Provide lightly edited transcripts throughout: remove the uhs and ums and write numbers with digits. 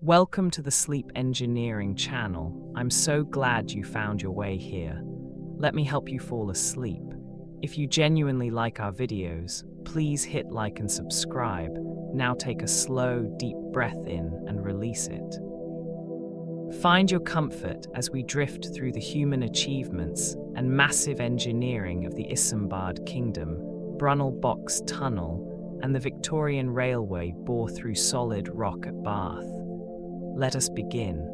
Welcome to the Sleep Engineering channel. I'm so glad you found your way here. Let me help you fall asleep. If you genuinely like our videos, please hit like and subscribe. Now take a slow, deep breath in and release it. Find your comfort as we drift through the human achievements and massive engineering of the Isambard Kingdom. Brunel Box Tunnel and the Victorian Railway bore through solid rock at Bath. Let us begin.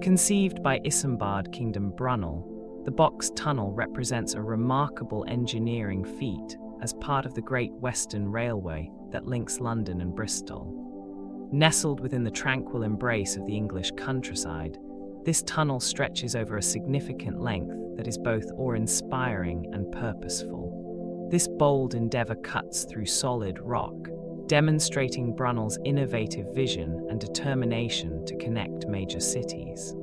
Conceived by Isambard Kingdom Brunel, the Box Tunnel represents a remarkable engineering feat as part of the Great Western Railway that links London and Bristol. Nestled within the tranquil embrace of the English countryside, this tunnel stretches over a significant length that is both awe-inspiring and purposeful. This bold endeavour cuts through solid rock, demonstrating Brunel's innovative vision and determination to connect major cities.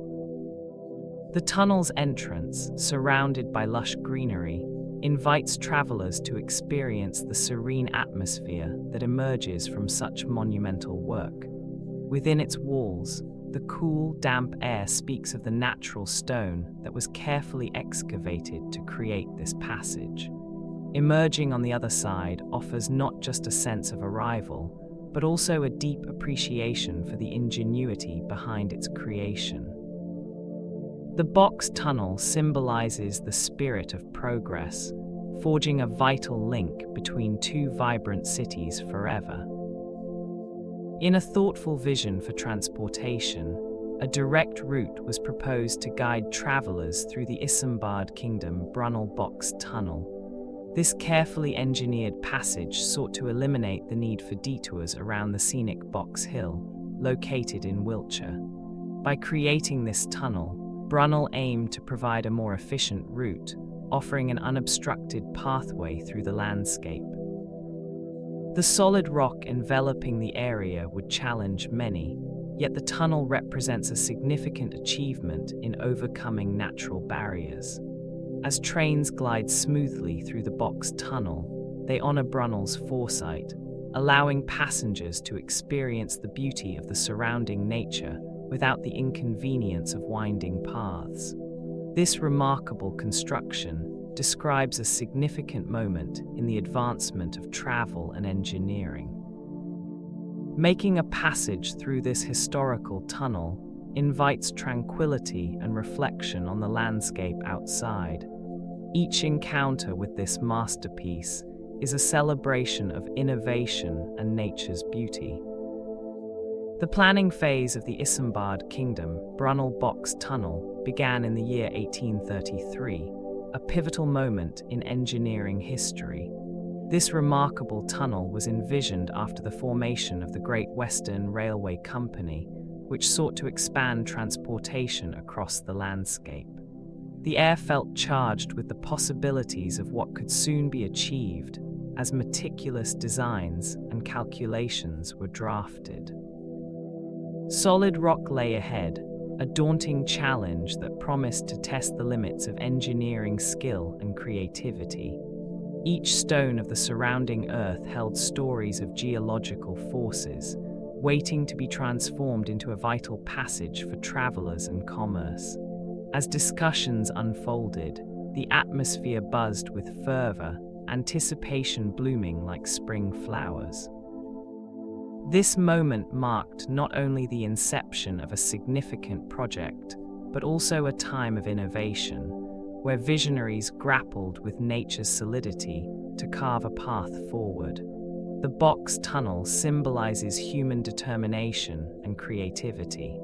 The tunnel's entrance, surrounded by lush greenery, invites travellers to experience the serene atmosphere that emerges from such monumental work. Within its walls, the cool, damp air speaks of the natural stone that was carefully excavated to create this passage. Emerging on the other side offers not just a sense of arrival, but also a deep appreciation for the ingenuity behind its creation. The Box Tunnel symbolizes the spirit of progress, forging a vital link between two vibrant cities forever. In a thoughtful vision for transportation, a direct route was proposed to guide travelers through the Isambard Kingdom Brunel Box Tunnel. This carefully engineered passage sought to eliminate the need for detours around the scenic Box Hill, located in Wiltshire. By creating this tunnel, Brunel aimed to provide a more efficient route, offering an unobstructed pathway through the landscape. The solid rock enveloping the area would challenge many, yet the tunnel represents a significant achievement in overcoming natural barriers. As trains glide smoothly through the Box Tunnel, they honor Brunel's foresight, allowing passengers to experience the beauty of the surrounding nature without the inconvenience of winding paths. This remarkable construction describes a significant moment in the advancement of travel and engineering. Making a passage through this historical tunnel invites tranquility and reflection on the landscape outside. Each encounter with this masterpiece is a celebration of innovation and nature's beauty. The planning phase of the Isambard Kingdom Brunel Box Tunnel began in the year 1833, a pivotal moment in engineering history. This remarkable tunnel was envisioned after the formation of the Great Western Railway Company, which sought to expand transportation across the landscape. The air felt charged with the possibilities of what could soon be achieved as meticulous designs and calculations were drafted. Solid rock lay ahead, a daunting challenge that promised to test the limits of engineering skill and creativity. Each stone of the surrounding earth held stories of geological forces, waiting to be transformed into a vital passage for travelers and commerce. As discussions unfolded, the atmosphere buzzed with fervor, anticipation blooming like spring flowers. This moment marked not only the inception of a significant project, but also a time of innovation, where visionaries grappled with nature's solidity to carve a path forward. The Box Tunnel symbolizes human determination and creativity.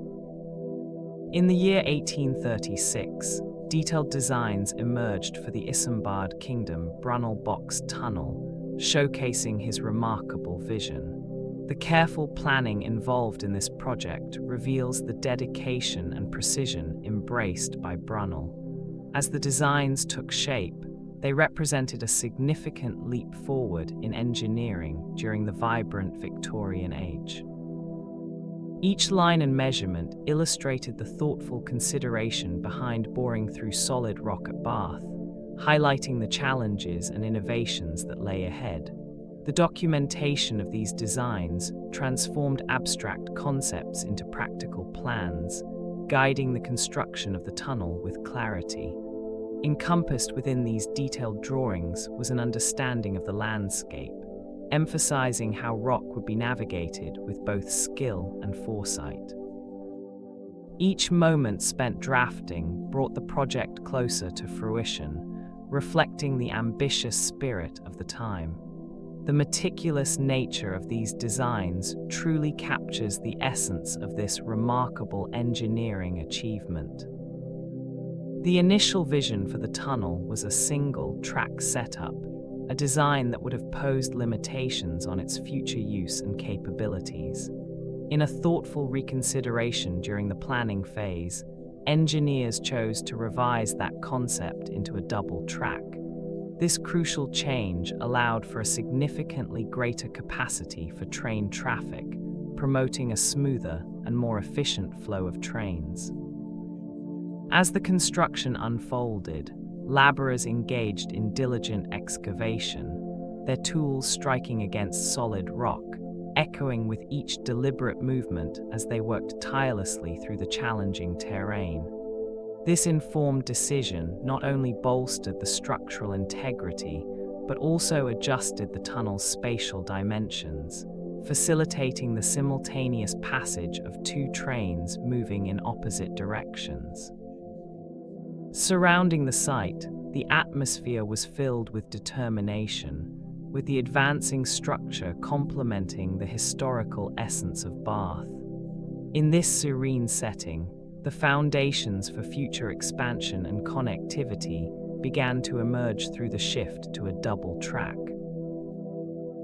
In the year 1836, detailed designs emerged for the Isambard Kingdom Brunel Box Tunnel, showcasing his remarkable vision. The careful planning involved in this project reveals the dedication and precision embraced by Brunel. As the designs took shape, they represented a significant leap forward in engineering during the vibrant Victorian age. Each line and measurement illustrated the thoughtful consideration behind boring through solid rock at Bath, highlighting the challenges and innovations that lay ahead. The documentation of these designs transformed abstract concepts into practical plans, guiding the construction of the tunnel with clarity. Encompassed within these detailed drawings was an understanding of the landscape, emphasizing how rock would be navigated with both skill and foresight. Each moment spent drafting brought the project closer to fruition, reflecting the ambitious spirit of the time. The meticulous nature of these designs truly captures the essence of this remarkable engineering achievement. The initial vision for the tunnel was a single-track setup, a design that would have posed limitations on its future use and capabilities. In a thoughtful reconsideration during the planning phase, engineers chose to revise that concept into a double track. This crucial change allowed for a significantly greater capacity for train traffic, promoting a smoother and more efficient flow of trains. As the construction unfolded, laborers engaged in diligent excavation, their tools striking against solid rock, echoing with each deliberate movement as they worked tirelessly through the challenging terrain. This informed decision not only bolstered the structural integrity, but also adjusted the tunnel's spatial dimensions, facilitating the simultaneous passage of two trains moving in opposite directions. Surrounding the site, the atmosphere was filled with determination, with the advancing structure complementing the historical essence of Bath. In this serene setting, the foundations for future expansion and connectivity began to emerge through the shift to a double track.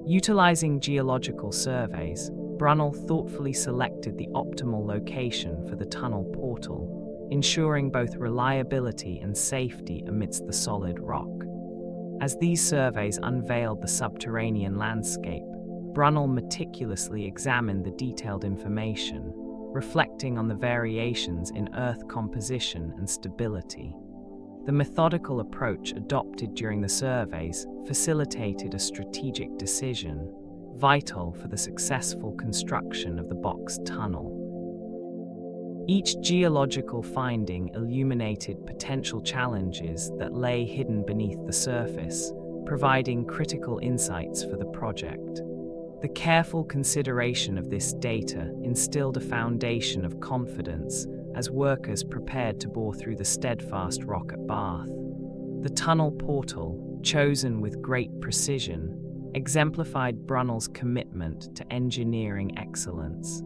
Utilizing geological surveys, Brunel thoughtfully selected the optimal location for the tunnel portal, ensuring both reliability and safety amidst the solid rock. As these surveys unveiled the subterranean landscape, Brunel meticulously examined the detailed information, reflecting on the variations in earth composition and stability. The methodical approach adopted during the surveys facilitated a strategic decision, vital for the successful construction of the box tunnel. Each geological finding illuminated potential challenges that lay hidden beneath the surface, providing critical insights for the project. The careful consideration of this data instilled a foundation of confidence as workers prepared to bore through the steadfast rock at Bath. The tunnel portal, chosen with great precision, exemplified Brunel's commitment to engineering excellence.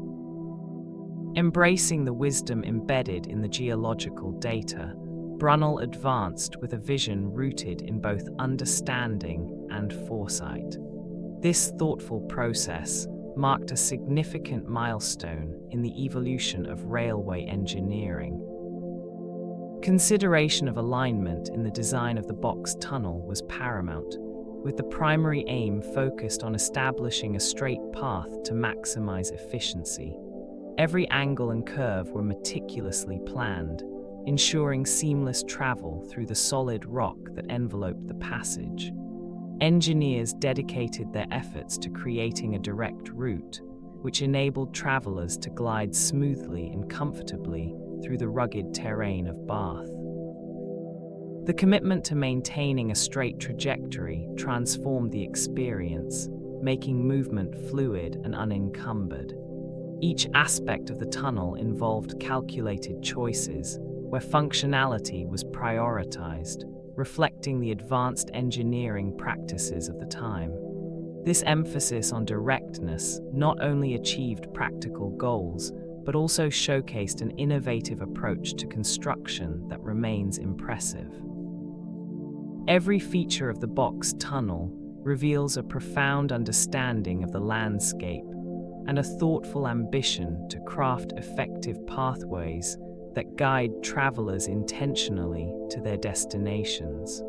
Embracing the wisdom embedded in the geological data, Brunel advanced with a vision rooted in both understanding and foresight. This thoughtful process marked a significant milestone in the evolution of railway engineering. Consideration of alignment in the design of the box tunnel was paramount, with the primary aim focused on establishing a straight path to maximize efficiency. Every angle and curve were meticulously planned, ensuring seamless travel through the solid rock that enveloped the passage. Engineers dedicated their efforts to creating a direct route, which enabled travelers to glide smoothly and comfortably through the rugged terrain of Bath. The commitment to maintaining a straight trajectory transformed the experience, making movement fluid and unencumbered. Each aspect of the tunnel involved calculated choices, where functionality was prioritized, reflecting the advanced engineering practices of the time. This emphasis on directness not only achieved practical goals, but also showcased an innovative approach to construction that remains impressive. Every feature of the box tunnel reveals a profound understanding of the landscape and a thoughtful ambition to craft effective pathways that guide travelers intentionally to their destinations.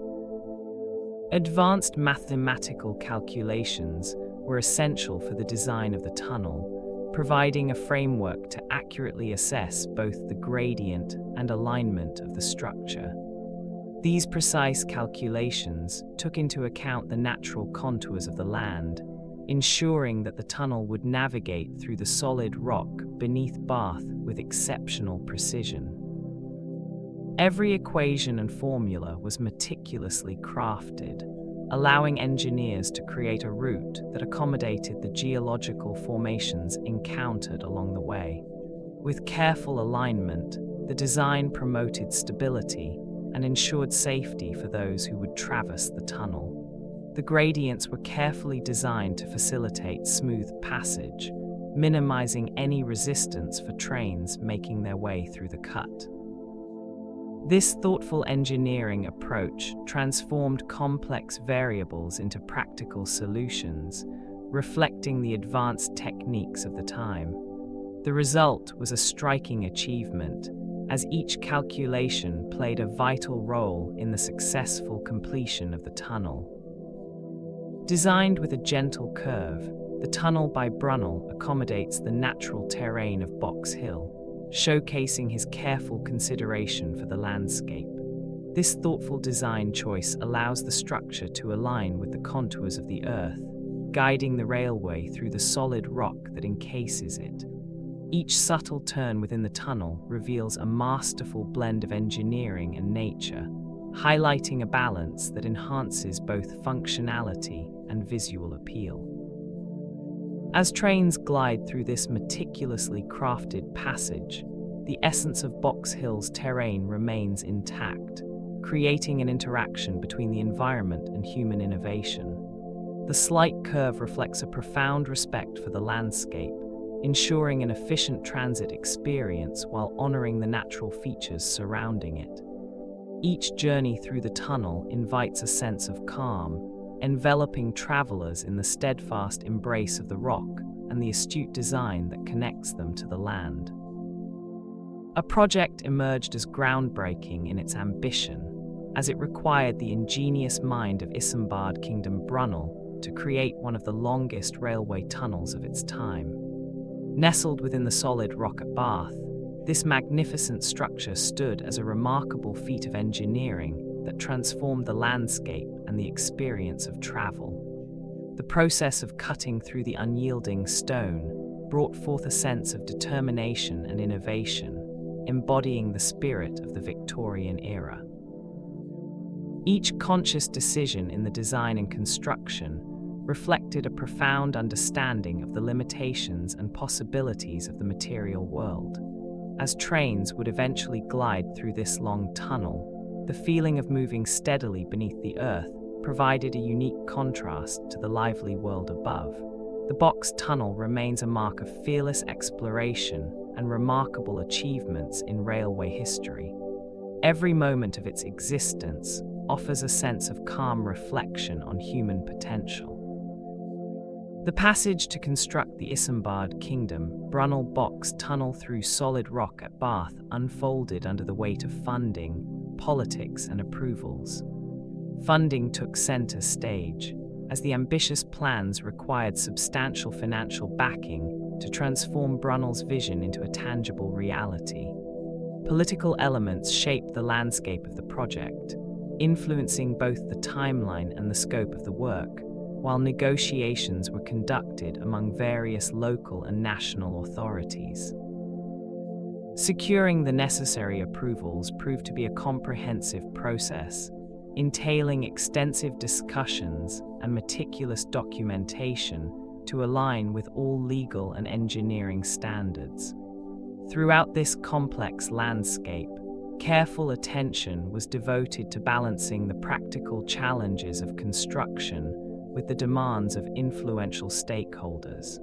Advanced mathematical calculations were essential for the design of the tunnel, providing a framework to accurately assess both the gradient and alignment of the structure. These precise calculations took into account the natural contours of the land, ensuring that the tunnel would navigate through the solid rock beneath Bath with exceptional precision. Every equation and formula was meticulously crafted, allowing engineers to create a route that accommodated the geological formations encountered along the way. With careful alignment, the design promoted stability and ensured safety for those who would traverse the tunnel. The gradients were carefully designed to facilitate smooth passage, minimizing any resistance for trains making their way through the cut. This thoughtful engineering approach transformed complex variables into practical solutions, reflecting the advanced techniques of the time. The result was a striking achievement, as each calculation played a vital role in the successful completion of the tunnel. Designed with a gentle curve, the tunnel by Brunel accommodates the natural terrain of Box Hill, showcasing his careful consideration for the landscape. This thoughtful design choice allows the structure to align with the contours of the earth, guiding the railway through the solid rock that encases it. Each subtle turn within the tunnel reveals a masterful blend of engineering and nature, highlighting a balance that enhances both functionality and visual appeal. As trains glide through this meticulously crafted passage, the essence of Box Hill's terrain remains intact, creating an interaction between the environment and human innovation. The slight curve reflects a profound respect for the landscape, ensuring an efficient transit experience while honoring the natural features surrounding it. Each journey through the tunnel invites a sense of calm, enveloping travelers in the steadfast embrace of the rock and the astute design that connects them to the land. A project emerged as groundbreaking in its ambition, as it required the ingenious mind of Isambard Kingdom Brunel to create one of the longest railway tunnels of its time. Nestled within the solid rock at Bath, this magnificent structure stood as a remarkable feat of engineering that transformed the landscape and the experience of travel. The process of cutting through the unyielding stone brought forth a sense of determination and innovation, embodying the spirit of the Victorian era. Each conscious decision in the design and construction reflected a profound understanding of the limitations and possibilities of the material world. As trains would eventually glide through this long tunnel, the feeling of moving steadily beneath the earth provided a unique contrast to the lively world above. The Box Tunnel remains a mark of fearless exploration and remarkable achievements in railway history. Every moment of its existence offers a sense of calm reflection on human potential. The passage to construct the Isambard Kingdom Brunel Box Tunnel through solid rock at Bath unfolded under the weight of funding, politics, and approvals. Funding took center stage, as the ambitious plans required substantial financial backing to transform Brunel's vision into a tangible reality. Political elements shaped the landscape of the project, influencing both the timeline and the scope of the work, while negotiations were conducted among various local and national authorities. Securing the necessary approvals proved to be a comprehensive process, entailing extensive discussions and meticulous documentation to align with all legal and engineering standards. Throughout this complex landscape, careful attention was devoted to balancing the practical challenges of construction with the demands of influential stakeholders.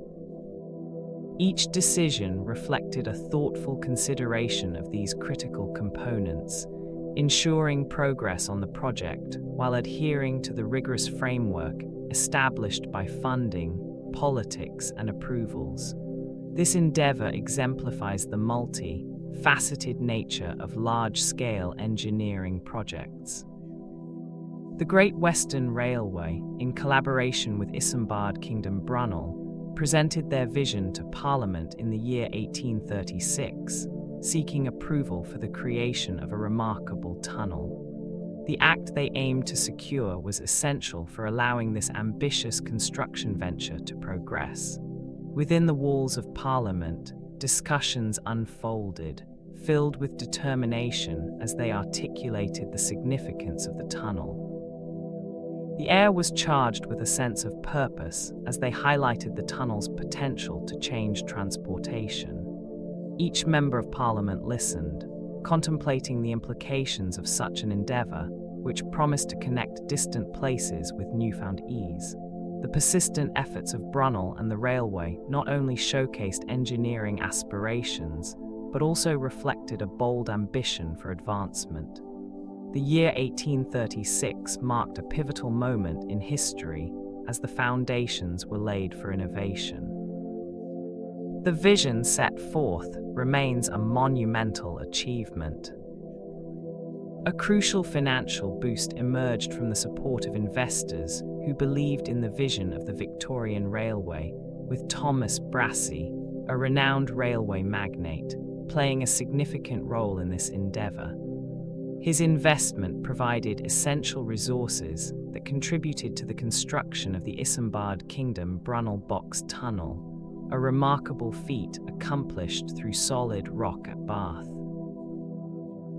Each decision reflected a thoughtful consideration of these critical components, ensuring progress on the project while adhering to the rigorous framework established by funding, politics, and approvals. This endeavor exemplifies the multi-faceted nature of large-scale engineering projects. The Great Western Railway, in collaboration with Isambard Kingdom Brunel, presented their vision to Parliament in the year 1836, seeking approval for the creation of a remarkable tunnel. The act they aimed to secure was essential for allowing this ambitious construction venture to progress. Within the walls of Parliament, discussions unfolded, filled with determination as they articulated the significance of the tunnel. The air was charged with a sense of purpose as they highlighted the tunnel's potential to change transportation. Each member of Parliament listened, contemplating the implications of such an endeavour, which promised to connect distant places with newfound ease. The persistent efforts of Brunel and the Railway not only showcased engineering aspirations, but also reflected a bold ambition for advancement. The year 1836 marked a pivotal moment in history as the foundations were laid for innovation. The vision set forth remains a monumental achievement. A crucial financial boost emerged from the support of investors who believed in the vision of the Victorian Railway, with Thomas Brassey, a renowned railway magnate, playing a significant role in this endeavour. His investment provided essential resources that contributed to the construction of the Isambard Kingdom Brunel Box Tunnel, a remarkable feat accomplished through solid rock at Bath.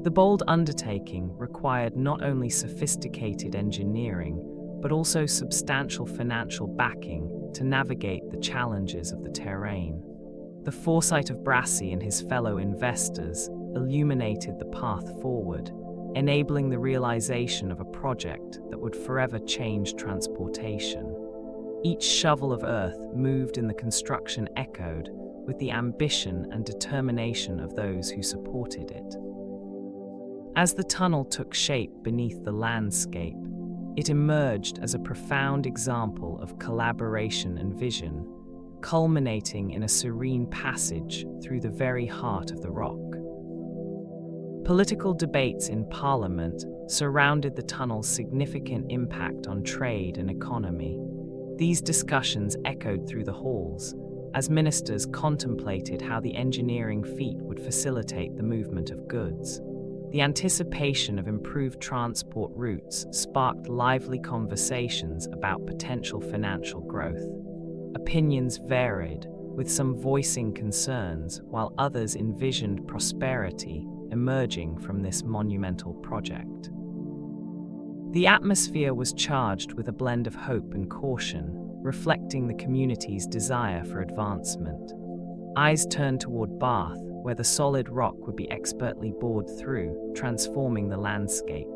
The bold undertaking required not only sophisticated engineering, but also substantial financial backing to navigate the challenges of the terrain. The foresight of Brassey and his fellow investors illuminated the path forward, enabling the realization of a project that would forever change transportation. Each shovel of earth moved in the construction echoed with the ambition and determination of those who supported it. As the tunnel took shape beneath the landscape, it emerged as a profound example of collaboration and vision, culminating in a serene passage through the very heart of the rock. Political debates in Parliament surrounded the tunnel's significant impact on trade and economy. These discussions echoed through the halls as ministers contemplated how the engineering feat would facilitate the movement of goods. The anticipation of improved transport routes sparked lively conversations about potential financial growth. Opinions varied, with some voicing concerns while others envisioned prosperity emerging from this monumental project. The atmosphere was charged with a blend of hope and caution, reflecting the community's desire for advancement. Eyes turned toward Bath, where the solid rock would be expertly bored through, transforming the landscape.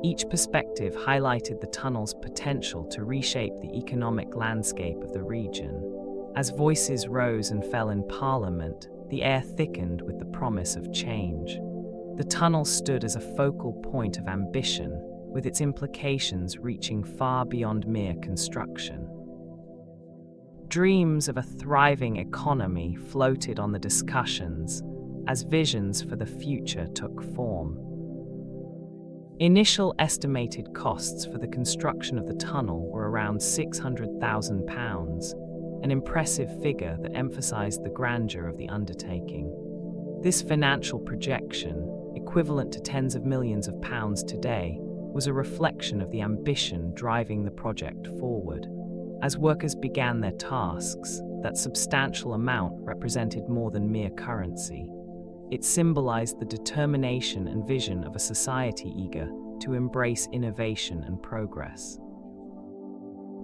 Each perspective highlighted the tunnel's potential to reshape the economic landscape of the region. As voices rose and fell in Parliament, the air thickened with the promise of change. The tunnel stood as a focal point of ambition, with its implications reaching far beyond mere construction. Dreams of a thriving economy floated on the discussions as visions for the future took form. Initial estimated costs for the construction of the tunnel were around £600,000, an impressive figure that emphasized the grandeur of the undertaking. This financial projection, equivalent to tens of millions of pounds today, was a reflection of the ambition driving the project forward. As workers began their tasks, that substantial amount represented more than mere currency. It symbolized the determination and vision of a society eager to embrace innovation and progress.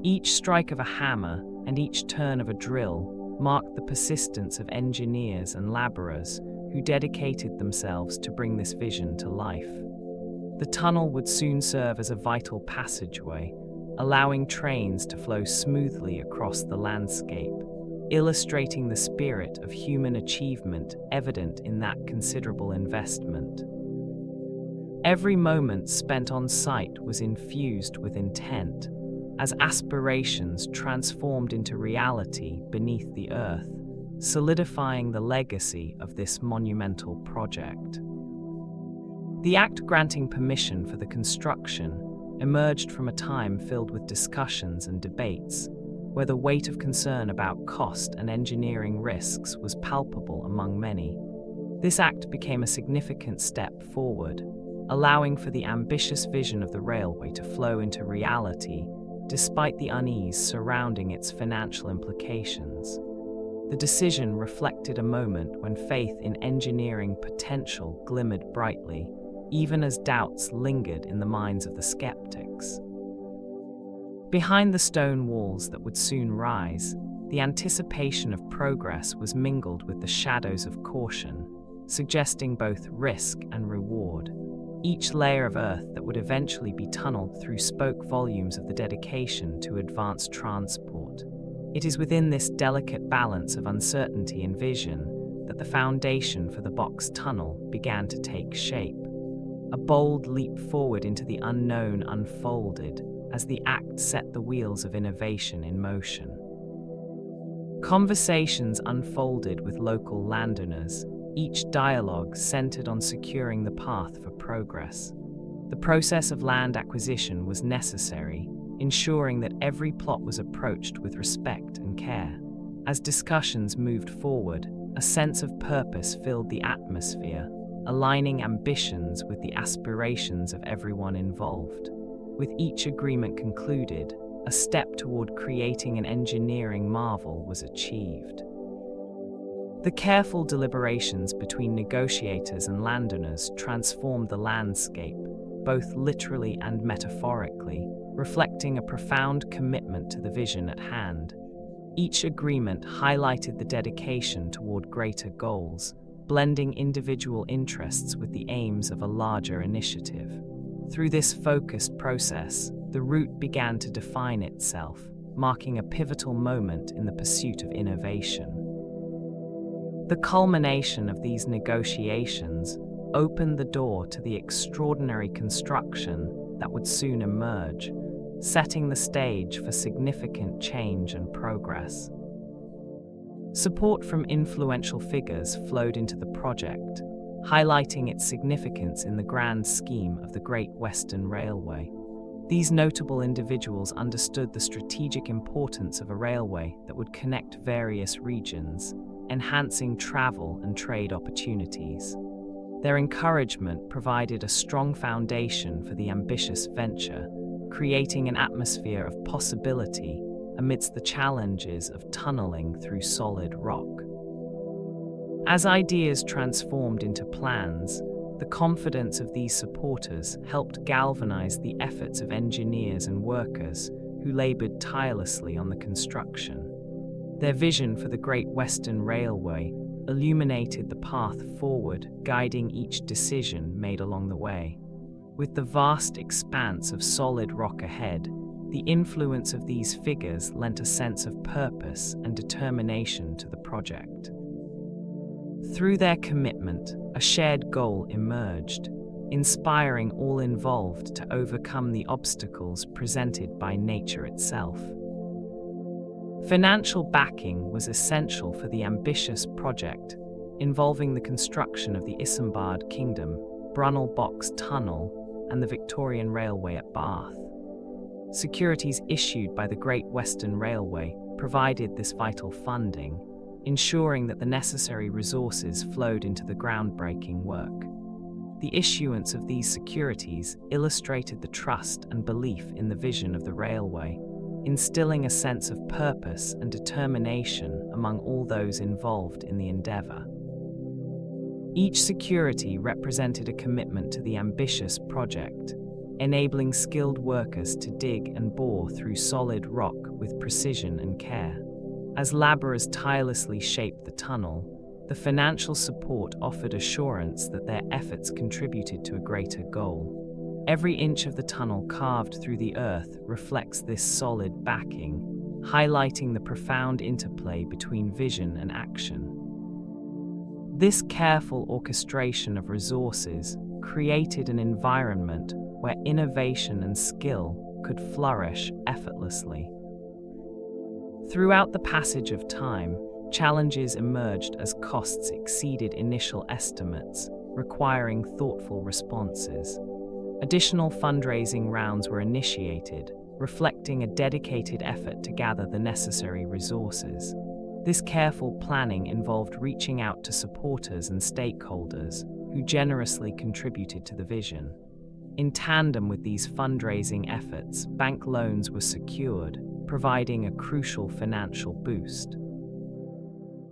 Each strike of a hammer and each turn of a drill marked the persistence of engineers and laborers who dedicated themselves to bring this vision to life. The tunnel would soon serve as a vital passageway, allowing trains to flow smoothly across the landscape, illustrating the spirit of human achievement evident in that considerable investment. Every moment spent on site was infused with intent, as aspirations transformed into reality beneath the earth, solidifying the legacy of this monumental project. The act granting permission for the construction emerged from a time filled with discussions and debates, where the weight of concern about cost and engineering risks was palpable among many. This act became a significant step forward, allowing for the ambitious vision of the railway to flow into reality despite the unease surrounding its financial implications. The decision reflected a moment when faith in engineering potential glimmered brightly, even as doubts lingered in the minds of the skeptics. Behind the stone walls that would soon rise, the anticipation of progress was mingled with the shadows of caution, suggesting both risk and reward. Each layer of earth that would eventually be tunneled through spoke volumes of the dedication to advanced transport. It is within this delicate balance of uncertainty and vision that the foundation for the box tunnel began to take shape. A bold leap forward into the unknown unfolded as the act set the wheels of innovation in motion. Conversations unfolded with local landowners, each dialogue centered on securing the path for progress. The process of land acquisition was necessary, ensuring that every plot was approached with respect and care. As discussions moved forward, a sense of purpose filled the atmosphere, aligning ambitions with the aspirations of everyone involved. With each agreement concluded, a step toward creating an engineering marvel was achieved. The careful deliberations between negotiators and landowners transformed the landscape, both literally and metaphorically, reflecting a profound commitment to the vision at hand. Each agreement highlighted the dedication toward greater goals, blending individual interests with the aims of a larger initiative. Through this focused process, the route began to define itself, marking a pivotal moment in the pursuit of innovation. The culmination of these negotiations opened the door to the extraordinary construction that would soon emerge, setting the stage for significant change and progress. Support from influential figures flowed into the project, highlighting its significance in the grand scheme of the Great Western Railway. These notable individuals understood the strategic importance of a railway that would connect various regions, enhancing travel and trade opportunities. Their encouragement provided a strong foundation for the ambitious venture, creating an atmosphere of possibility amidst the challenges of tunneling through solid rock. As ideas transformed into plans, the confidence of these supporters helped galvanize the efforts of engineers and workers who labored tirelessly on the construction. Their vision for the Great Western Railway illuminated the path forward, guiding each decision made along the way. With the vast expanse of solid rock ahead, the influence of these figures lent a sense of purpose and determination to the project. Through their commitment, a shared goal emerged, inspiring all involved to overcome the obstacles presented by nature itself. Financial backing was essential for the ambitious project, involving the construction of the Isambard Kingdom, Brunel Box Tunnel, and the Victorian Railway at Bath. Securities issued by the Great Western Railway provided this vital funding, ensuring that the necessary resources flowed into the groundbreaking work. The issuance of these securities illustrated the trust and belief in the vision of the railway, instilling a sense of purpose and determination among all those involved in the endeavor. Each security represented a commitment to the ambitious project, enabling skilled workers to dig and bore through solid rock with precision and care. As laborers tirelessly shaped the tunnel, the financial support offered assurance that their efforts contributed to a greater goal. Every inch of the tunnel carved through the earth reflects this solid backing, highlighting the profound interplay between vision and action. This careful orchestration of resources created an environment where innovation and skill could flourish effortlessly. Throughout the passage of time, challenges emerged as costs exceeded initial estimates, requiring thoughtful responses. Additional fundraising rounds were initiated, reflecting a dedicated effort to gather the necessary resources. This careful planning involved reaching out to supporters and stakeholders who generously contributed to the vision. In tandem with these fundraising efforts, bank loans were secured, providing a crucial financial boost.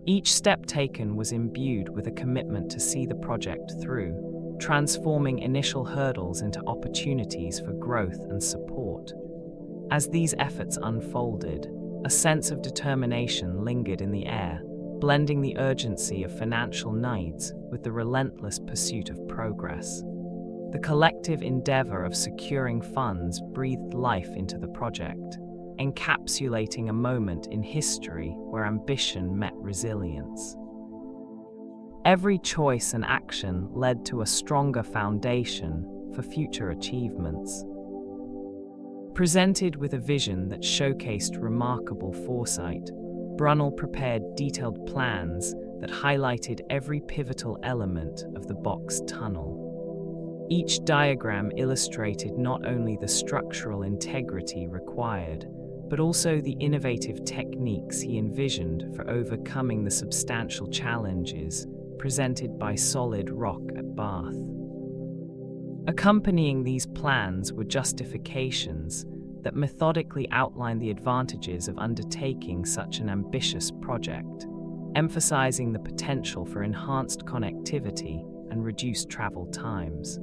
Each step taken was imbued with a commitment to see the project through, transforming initial hurdles into opportunities for growth and support. As these efforts unfolded, a sense of determination lingered in the air, blending the urgency of financial needs with the relentless pursuit of progress. The collective endeavor of securing funds breathed life into the project, encapsulating a moment in history where ambition met resilience. Every choice and action led to a stronger foundation for future achievements. Presented with a vision that showcased remarkable foresight, Brunel prepared detailed plans that highlighted every pivotal element of the box tunnel. Each diagram illustrated not only the structural integrity required, but also the innovative techniques he envisioned for overcoming the substantial challenges presented by solid rock at Bath. Accompanying these plans were justifications that methodically outlined the advantages of undertaking such an ambitious project, emphasizing the potential for enhanced connectivity and reduced travel times.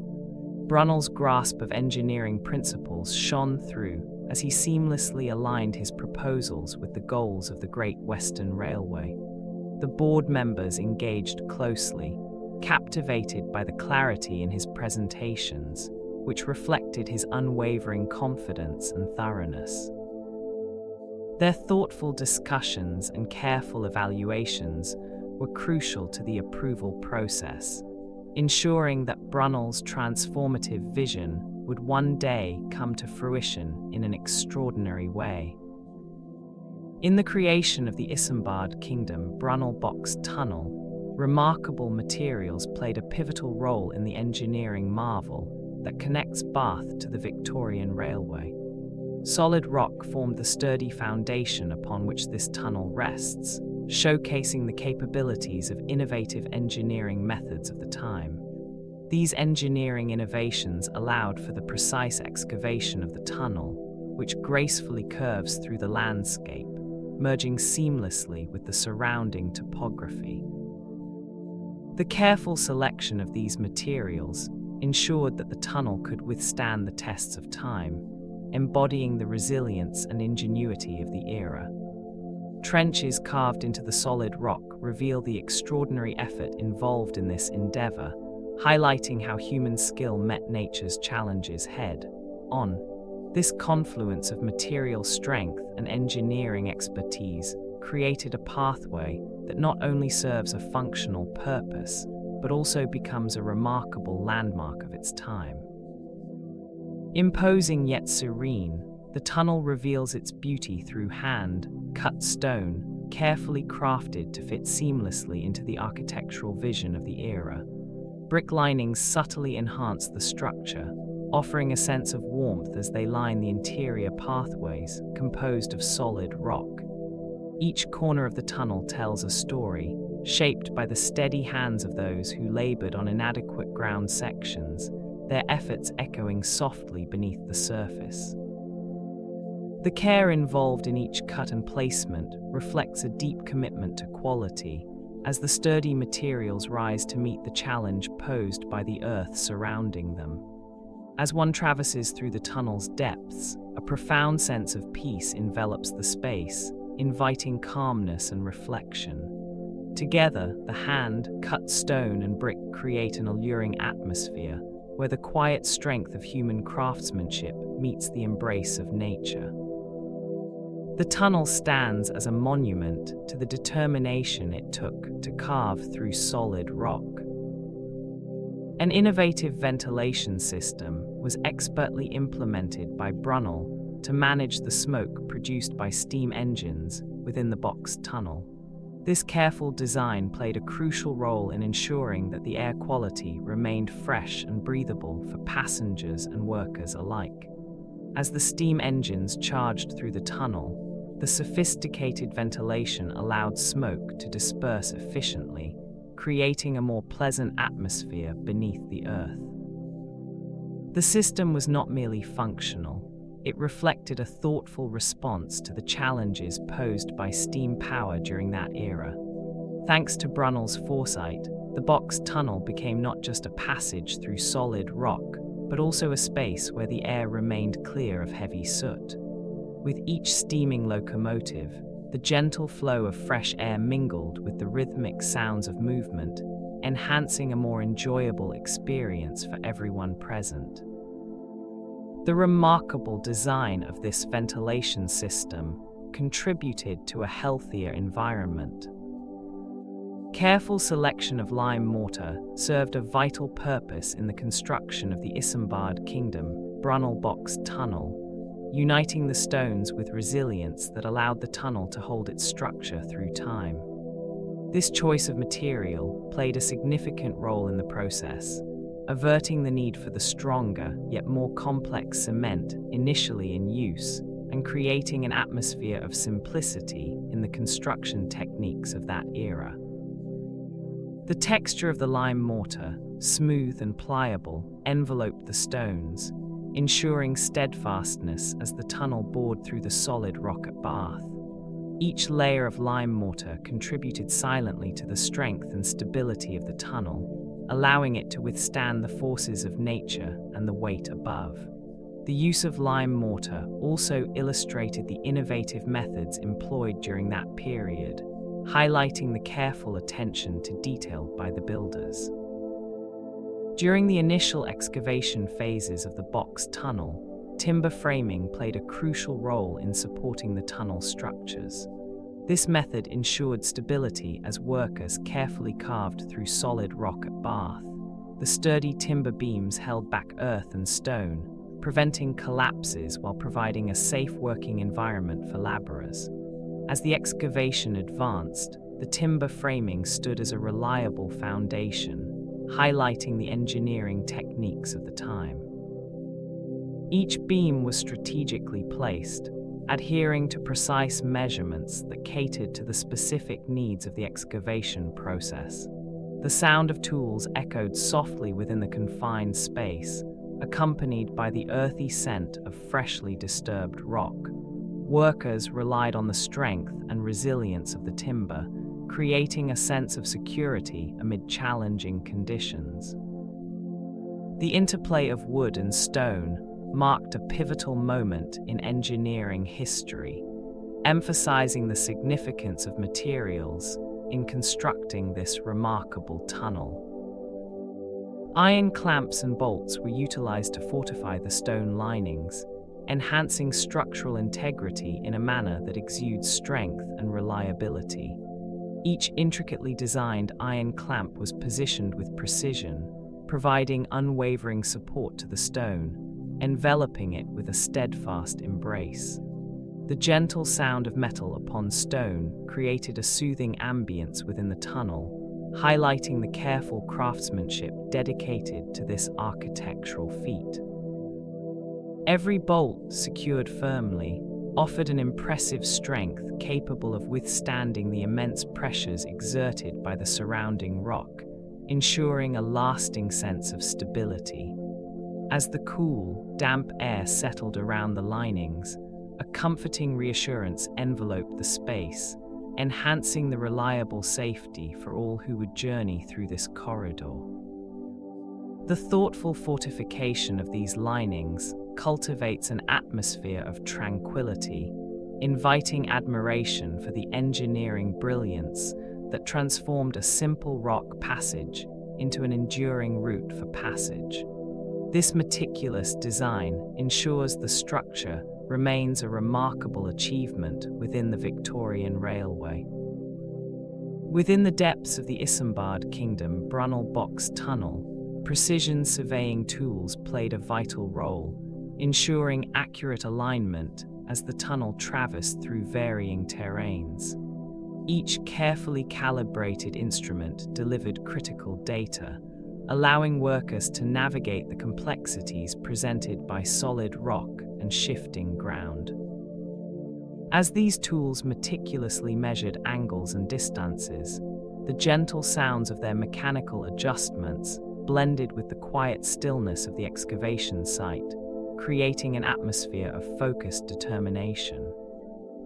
Brunel's grasp of engineering principles shone through as he seamlessly aligned his proposals with the goals of the Great Western Railway. The board members engaged closely, captivated by the clarity in his presentations, which reflected his unwavering confidence and thoroughness. Their thoughtful discussions and careful evaluations were crucial to the approval process, ensuring that Brunel's transformative vision would one day come to fruition in an extraordinary way. In the creation of the Isambard Kingdom Brunel Box Tunnel, remarkable materials played a pivotal role in the engineering marvel that connects Bath to the Victorian Railway. Solid rock formed the sturdy foundation upon which this tunnel rests, showcasing the capabilities of innovative engineering methods of the time. These engineering innovations allowed for the precise excavation of the tunnel, which gracefully curves through the landscape, merging seamlessly with the surrounding topography. The careful selection of these materials ensured that the tunnel could withstand the tests of time, embodying the resilience and ingenuity of the era. Trenches carved into the solid rock reveal the extraordinary effort involved in this endeavor, highlighting how human skill met nature's challenges head-on. This confluence of material strength and engineering expertise created a pathway that not only serves a functional purpose, but also becomes a remarkable landmark of its time. Imposing yet serene, the tunnel reveals its beauty through hand-cut stone, carefully crafted to fit seamlessly into the architectural vision of the era. Brick linings subtly enhance the structure, offering a sense of warmth as they line the interior pathways composed of solid rock. Each corner of the tunnel tells a story, shaped by the steady hands of those who labored on inadequate ground sections, their efforts echoing softly beneath the surface. The care involved in each cut and placement reflects a deep commitment to quality, as the sturdy materials rise to meet the challenge posed by the earth surrounding them. As one traverses through the tunnel's depths, a profound sense of peace envelops the space, inviting calmness and reflection. Together, the hand-cut stone and brick create an alluring atmosphere, where the quiet strength of human craftsmanship meets the embrace of nature. The tunnel stands as a monument to the determination it took to carve through solid rock. An innovative ventilation system was expertly implemented by Brunel to manage the smoke produced by steam engines within the box tunnel. This careful design played a crucial role in ensuring that the air quality remained fresh and breathable for passengers and workers alike. As the steam engines charged through the tunnel, the sophisticated ventilation allowed smoke to disperse efficiently, creating a more pleasant atmosphere beneath the earth. The system was not merely functional, it reflected a thoughtful response to the challenges posed by steam power during that era. Thanks to Brunel's foresight, the box tunnel became not just a passage through solid rock, but also a space where the air remained clear of heavy soot. With each steaming locomotive, the gentle flow of fresh air mingled with the rhythmic sounds of movement, enhancing a more enjoyable experience for everyone present. The remarkable design of this ventilation system contributed to a healthier environment. Careful selection of lime mortar served a vital purpose in the construction of the Isambard Kingdom Brunel box tunnel, uniting the stones with resilience that allowed the tunnel to hold its structure through time. This choice of material played a significant role in the process, averting the need for the stronger yet more complex cement initially in use and creating an atmosphere of simplicity in the construction techniques of that era. The texture of the lime mortar, smooth and pliable, enveloped the stones, ensuring steadfastness as the tunnel bored through the solid rock at Bath. Each layer of lime mortar contributed silently to the strength and stability of the tunnel, allowing it to withstand the forces of nature and the weight above. The use of lime mortar also illustrated the innovative methods employed during that period, highlighting the careful attention to detail by the builders. During the initial excavation phases of the box tunnel, timber framing played a crucial role in supporting the tunnel structures. This method ensured stability as workers carefully carved through solid rock at Bath. The sturdy timber beams held back earth and stone, preventing collapses while providing a safe working environment for laborers. As the excavation advanced, the timber framing stood as a reliable foundation, highlighting the engineering techniques of the time. Each beam was strategically placed, adhering to precise measurements that catered to the specific needs of the excavation process. The sound of tools echoed softly within the confined space, accompanied by the earthy scent of freshly disturbed rock. Workers relied on the strength and resilience of the timber, creating a sense of security amid challenging conditions. The interplay of wood and stone marked a pivotal moment in engineering history, emphasizing the significance of materials in constructing this remarkable tunnel. Iron clamps and bolts were utilized to fortify the stone linings, enhancing structural integrity in a manner that exudes strength and reliability. Each intricately designed iron clamp was positioned with precision, providing unwavering support to the stone, enveloping it with a steadfast embrace. The gentle sound of metal upon stone created a soothing ambience within the tunnel, highlighting the careful craftsmanship dedicated to this architectural feat. Every bolt, secured firmly, offered an impressive strength capable of withstanding the immense pressures exerted by the surrounding rock, ensuring a lasting sense of stability. As the cool, damp air settled around the linings, a comforting reassurance enveloped the space, enhancing the reliable safety for all who would journey through this corridor. The thoughtful fortification of these linings cultivates an atmosphere of tranquility, inviting admiration for the engineering brilliance that transformed a simple rock passage into an enduring route for passage. This meticulous design ensures the structure remains a remarkable achievement within the Victorian Railway. Within the depths of the Isambard Kingdom Brunel box tunnel, precision surveying tools played a vital role, ensuring accurate alignment as the tunnel traversed through varying terrains. Each carefully calibrated instrument delivered critical data, allowing workers to navigate the complexities presented by solid rock and shifting ground. As these tools meticulously measured angles and distances, the gentle sounds of their mechanical adjustments blended with the quiet stillness of the excavation site, creating an atmosphere of focused determination.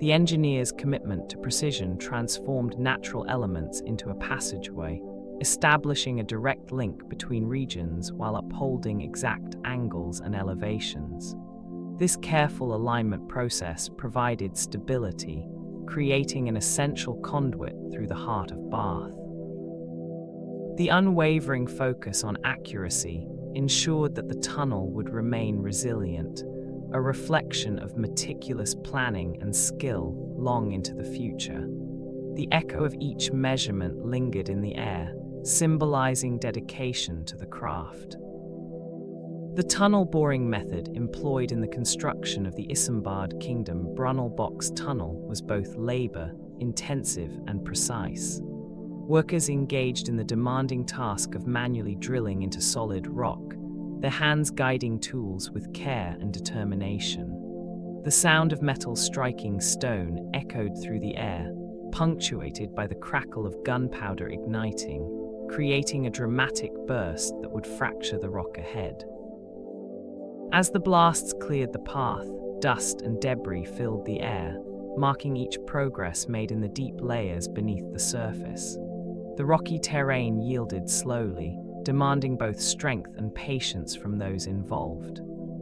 The engineers' commitment to precision transformed natural elements into a passageway, establishing a direct link between regions while upholding exact angles and elevations. This careful alignment process provided stability, creating an essential conduit through the heart of Bath. The unwavering focus on accuracy ensured that the tunnel would remain resilient, a reflection of meticulous planning and skill long into the future. The echo of each measurement lingered in the air, symbolizing dedication to the craft. The tunnel boring method employed in the construction of the Isambard Kingdom Brunel box tunnel was both labor-intensive and precise. Workers engaged in the demanding task of manually drilling into solid rock, their hands guiding tools with care and determination. The sound of metal striking stone echoed through the air, punctuated by the crackle of gunpowder igniting, creating a dramatic burst that would fracture the rock ahead. As the blasts cleared the path, dust and debris filled the air, marking each progress made in the deep layers beneath the surface. The rocky terrain yielded slowly, demanding both strength and patience from those involved.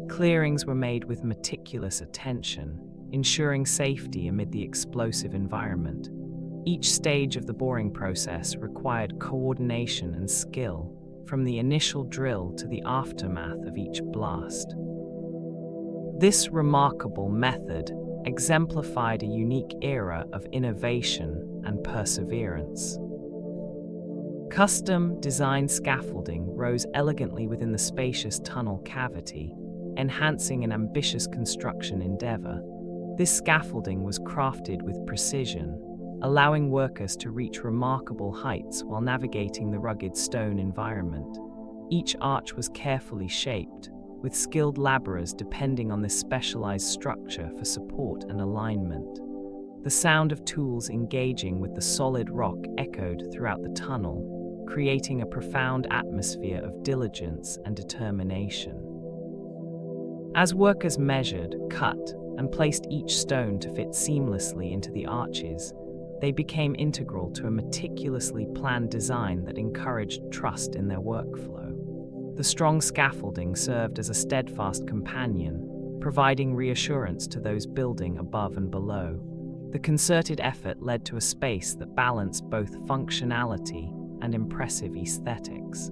Clearings were made with meticulous attention, ensuring safety amid the explosive environment. Each stage of the boring process required coordination and skill, from the initial drill to the aftermath of each blast. This remarkable method exemplified a unique era of innovation and perseverance. Custom-designed scaffolding rose elegantly within the spacious tunnel cavity, enhancing an ambitious construction endeavor. This scaffolding was crafted with precision, allowing workers to reach remarkable heights while navigating the rugged stone environment. Each arch was carefully shaped, with skilled laborers depending on this specialized structure for support and alignment. The sound of tools engaging with the solid rock echoed throughout the tunnel, creating a profound atmosphere of diligence and determination. As workers measured, cut, and placed each stone to fit seamlessly into the arches, they became integral to a meticulously planned design that encouraged trust in their workflow. The strong scaffolding served as a steadfast companion, providing reassurance to those building above and below. The concerted effort led to a space that balanced both functionality and impressive aesthetics.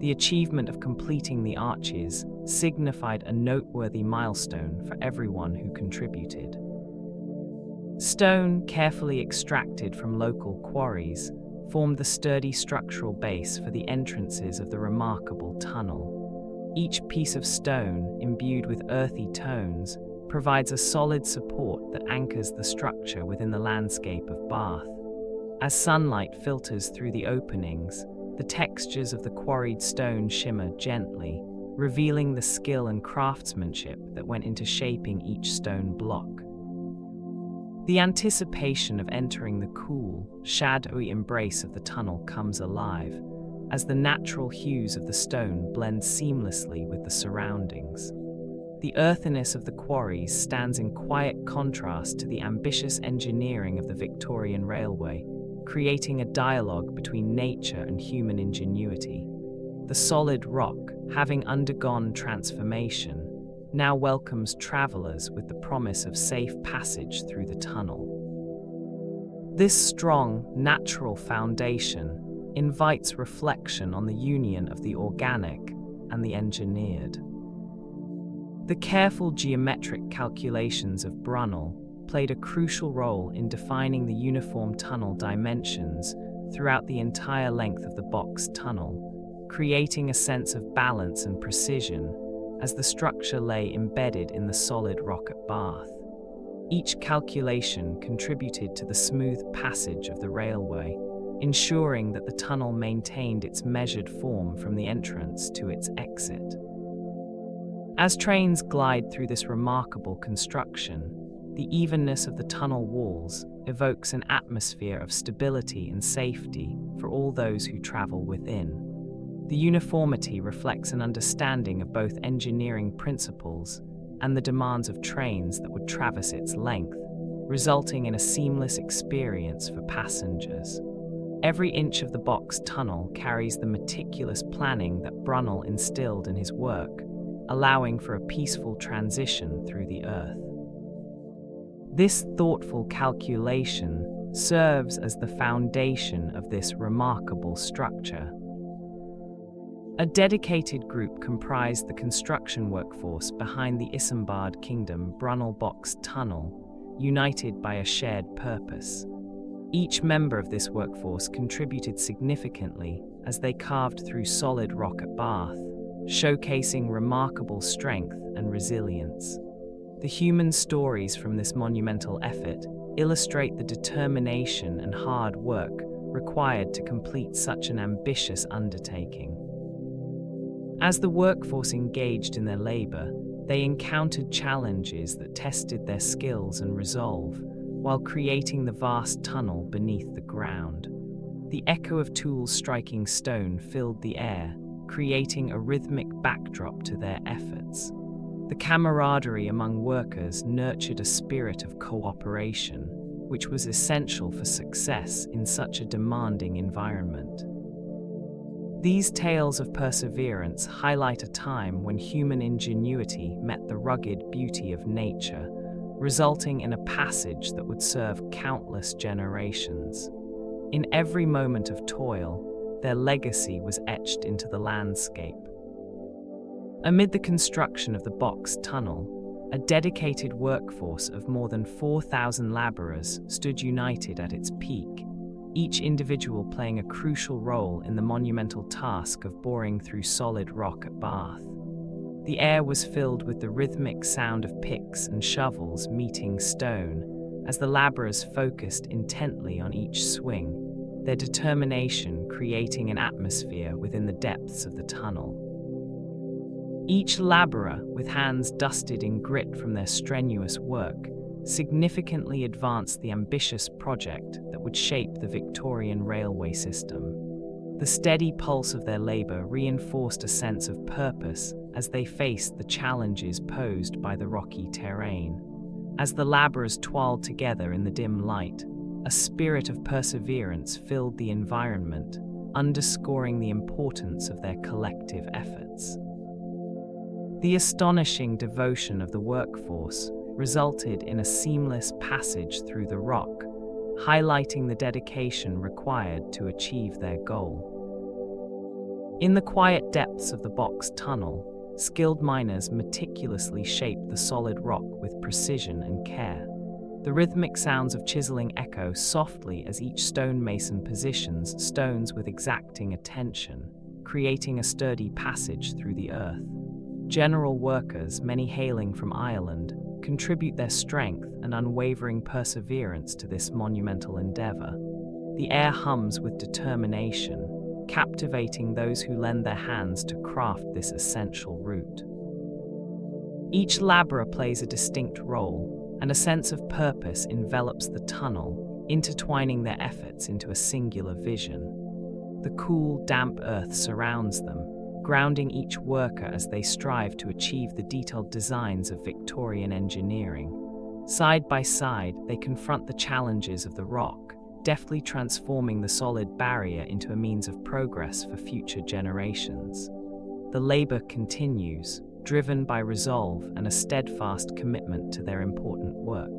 The achievement of completing the arches signified a noteworthy milestone for everyone who contributed. Stone, carefully extracted from local quarries, formed the sturdy structural base for the entrances of the remarkable tunnel. Each piece of stone, imbued with earthy tones, provides a solid support that anchors the structure within the landscape of Bath. As sunlight filters through the openings, the textures of the quarried stone shimmer gently, revealing the skill and craftsmanship that went into shaping each stone block. The anticipation of entering the cool, shadowy embrace of the tunnel comes alive, as the natural hues of the stone blend seamlessly with the surroundings. The earthiness of the quarries stands in quiet contrast to the ambitious engineering of the Victorian Railway, creating a dialogue between nature and human ingenuity. The solid rock, having undergone transformation, now welcomes travelers with the promise of safe passage through the tunnel. This strong, natural foundation invites reflection on the union of the organic and the engineered. The careful geometric calculations of Brunel played a crucial role in defining the uniform tunnel dimensions throughout the entire length of the box tunnel, creating a sense of balance and precision as the structure lay embedded in the solid rock at Bath. Each calculation contributed to the smooth passage of the railway, ensuring that the tunnel maintained its measured form from the entrance to its exit. As trains glide through this remarkable construction, The evenness of the tunnel walls evokes an atmosphere of stability and safety for all those who travel within. The uniformity reflects an understanding of both engineering principles and the demands of trains that would traverse its length, resulting in a seamless experience for passengers. Every inch of the box tunnel carries the meticulous planning that Brunel instilled in his work, allowing for a peaceful transition through the earth. This thoughtful calculation serves as the foundation of this remarkable structure. A dedicated group comprised the construction workforce behind the Isambard Kingdom Brunel Box Tunnel, united by a shared purpose. Each member of this workforce contributed significantly as they carved through solid rock at Bath, showcasing remarkable strength and resilience. The human stories from this monumental effort illustrate the determination and hard work required to complete such an ambitious undertaking. As the workforce engaged in their labor, they encountered challenges that tested their skills and resolve, while creating the vast tunnel beneath the ground. The echo of tools striking stone filled the air, creating a rhythmic backdrop to their efforts. The camaraderie among workers nurtured a spirit of cooperation, which was essential for success in such a demanding environment. These tales of perseverance highlight a time when human ingenuity met the rugged beauty of nature, resulting in a passage that would serve countless generations. In every moment of toil, their legacy was etched into the landscape. Amid the construction of the box tunnel, a dedicated workforce of more than 4,000 laborers stood united at its peak, each individual playing a crucial role in the monumental task of boring through solid rock at Bath. The air was filled with the rhythmic sound of picks and shovels meeting stone as the laborers focused intently on each swing, their determination creating an atmosphere within the depths of the tunnel. Each laborer, with hands dusted in grit from their strenuous work, significantly advanced the ambitious project that would shape the Victorian railway system. The steady pulse of their labor reinforced a sense of purpose as they faced the challenges posed by the rocky terrain. As the laborers toiled together in the dim light, a spirit of perseverance filled the environment, underscoring the importance of their collective efforts. The astonishing devotion of the workforce resulted in a seamless passage through the rock, highlighting the dedication required to achieve their goal. In the quiet depths of the box tunnel, skilled miners meticulously shaped the solid rock with precision and care. The rhythmic sounds of chiseling echo softly as each stonemason positions stones with exacting attention, creating a sturdy passage through the earth. General workers, many hailing from Ireland, contribute their strength and unwavering perseverance to this monumental endeavor. The air hums with determination, captivating those who lend their hands to craft this essential route. Each laborer plays a distinct role, and a sense of purpose envelops the tunnel, intertwining their efforts into a singular vision. The cool, damp earth surrounds them, grounding each worker as they strive to achieve the detailed designs of Victorian engineering. Side by side, they confront the challenges of the rock, deftly transforming the solid barrier into a means of progress for future generations. The labor continues, driven by resolve and a steadfast commitment to their important work.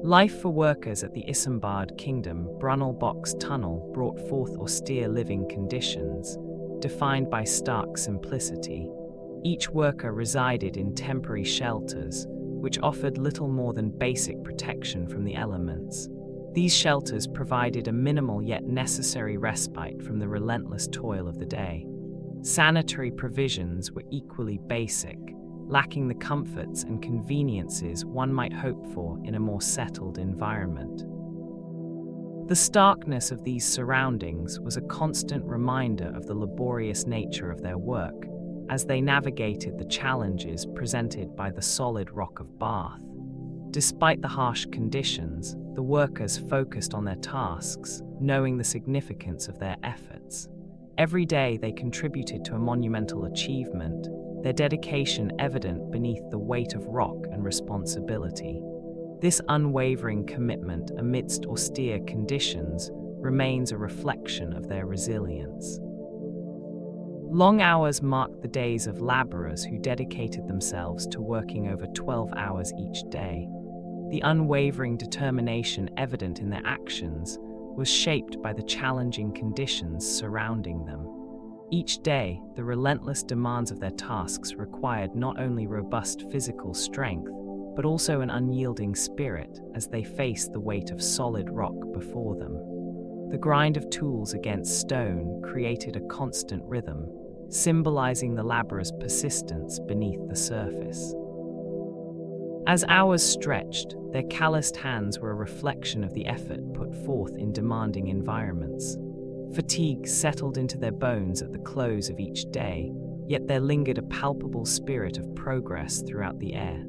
Life for workers at the Isambard Kingdom Brunel Box Tunnel brought forth austere living conditions, defined by stark simplicity. Each worker resided in temporary shelters, which offered little more than basic protection from the elements. These shelters provided a minimal yet necessary respite from the relentless toil of the day. Sanitary provisions were equally basic, lacking the comforts and conveniences one might hope for in a more settled environment. The starkness of these surroundings was a constant reminder of the laborious nature of their work as they navigated the challenges presented by the solid rock of Bath. Despite the harsh conditions, the workers focused on their tasks, knowing the significance of their efforts. Every day they contributed to a monumental achievement, their dedication evident beneath the weight of rock and responsibility. This unwavering commitment amidst austere conditions remains a reflection of their resilience. Long hours marked the days of laborers who dedicated themselves to working over 12 hours each day. The unwavering determination evident in their actions was shaped by the challenging conditions surrounding them. Each day, the relentless demands of their tasks required not only robust physical strength, but also an unyielding spirit as they faced the weight of solid rock before them. The grind of tools against stone created a constant rhythm, symbolizing the laborer's persistence beneath the surface. As hours stretched, their calloused hands were a reflection of the effort put forth in demanding environments. Fatigue settled into their bones at the close of each day, yet there lingered a palpable spirit of progress throughout the air.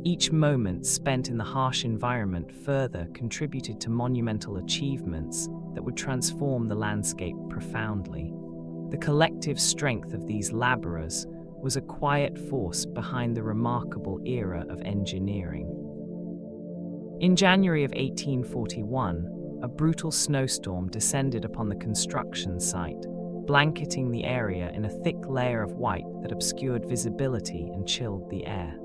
Each moment spent in the harsh environment further contributed to monumental achievements that would transform the landscape profoundly. The collective strength of these laborers was a quiet force behind the remarkable era of engineering. In January of 1841, a brutal snowstorm descended upon the construction site, blanketing the area in a thick layer of white that obscured visibility and chilled the air.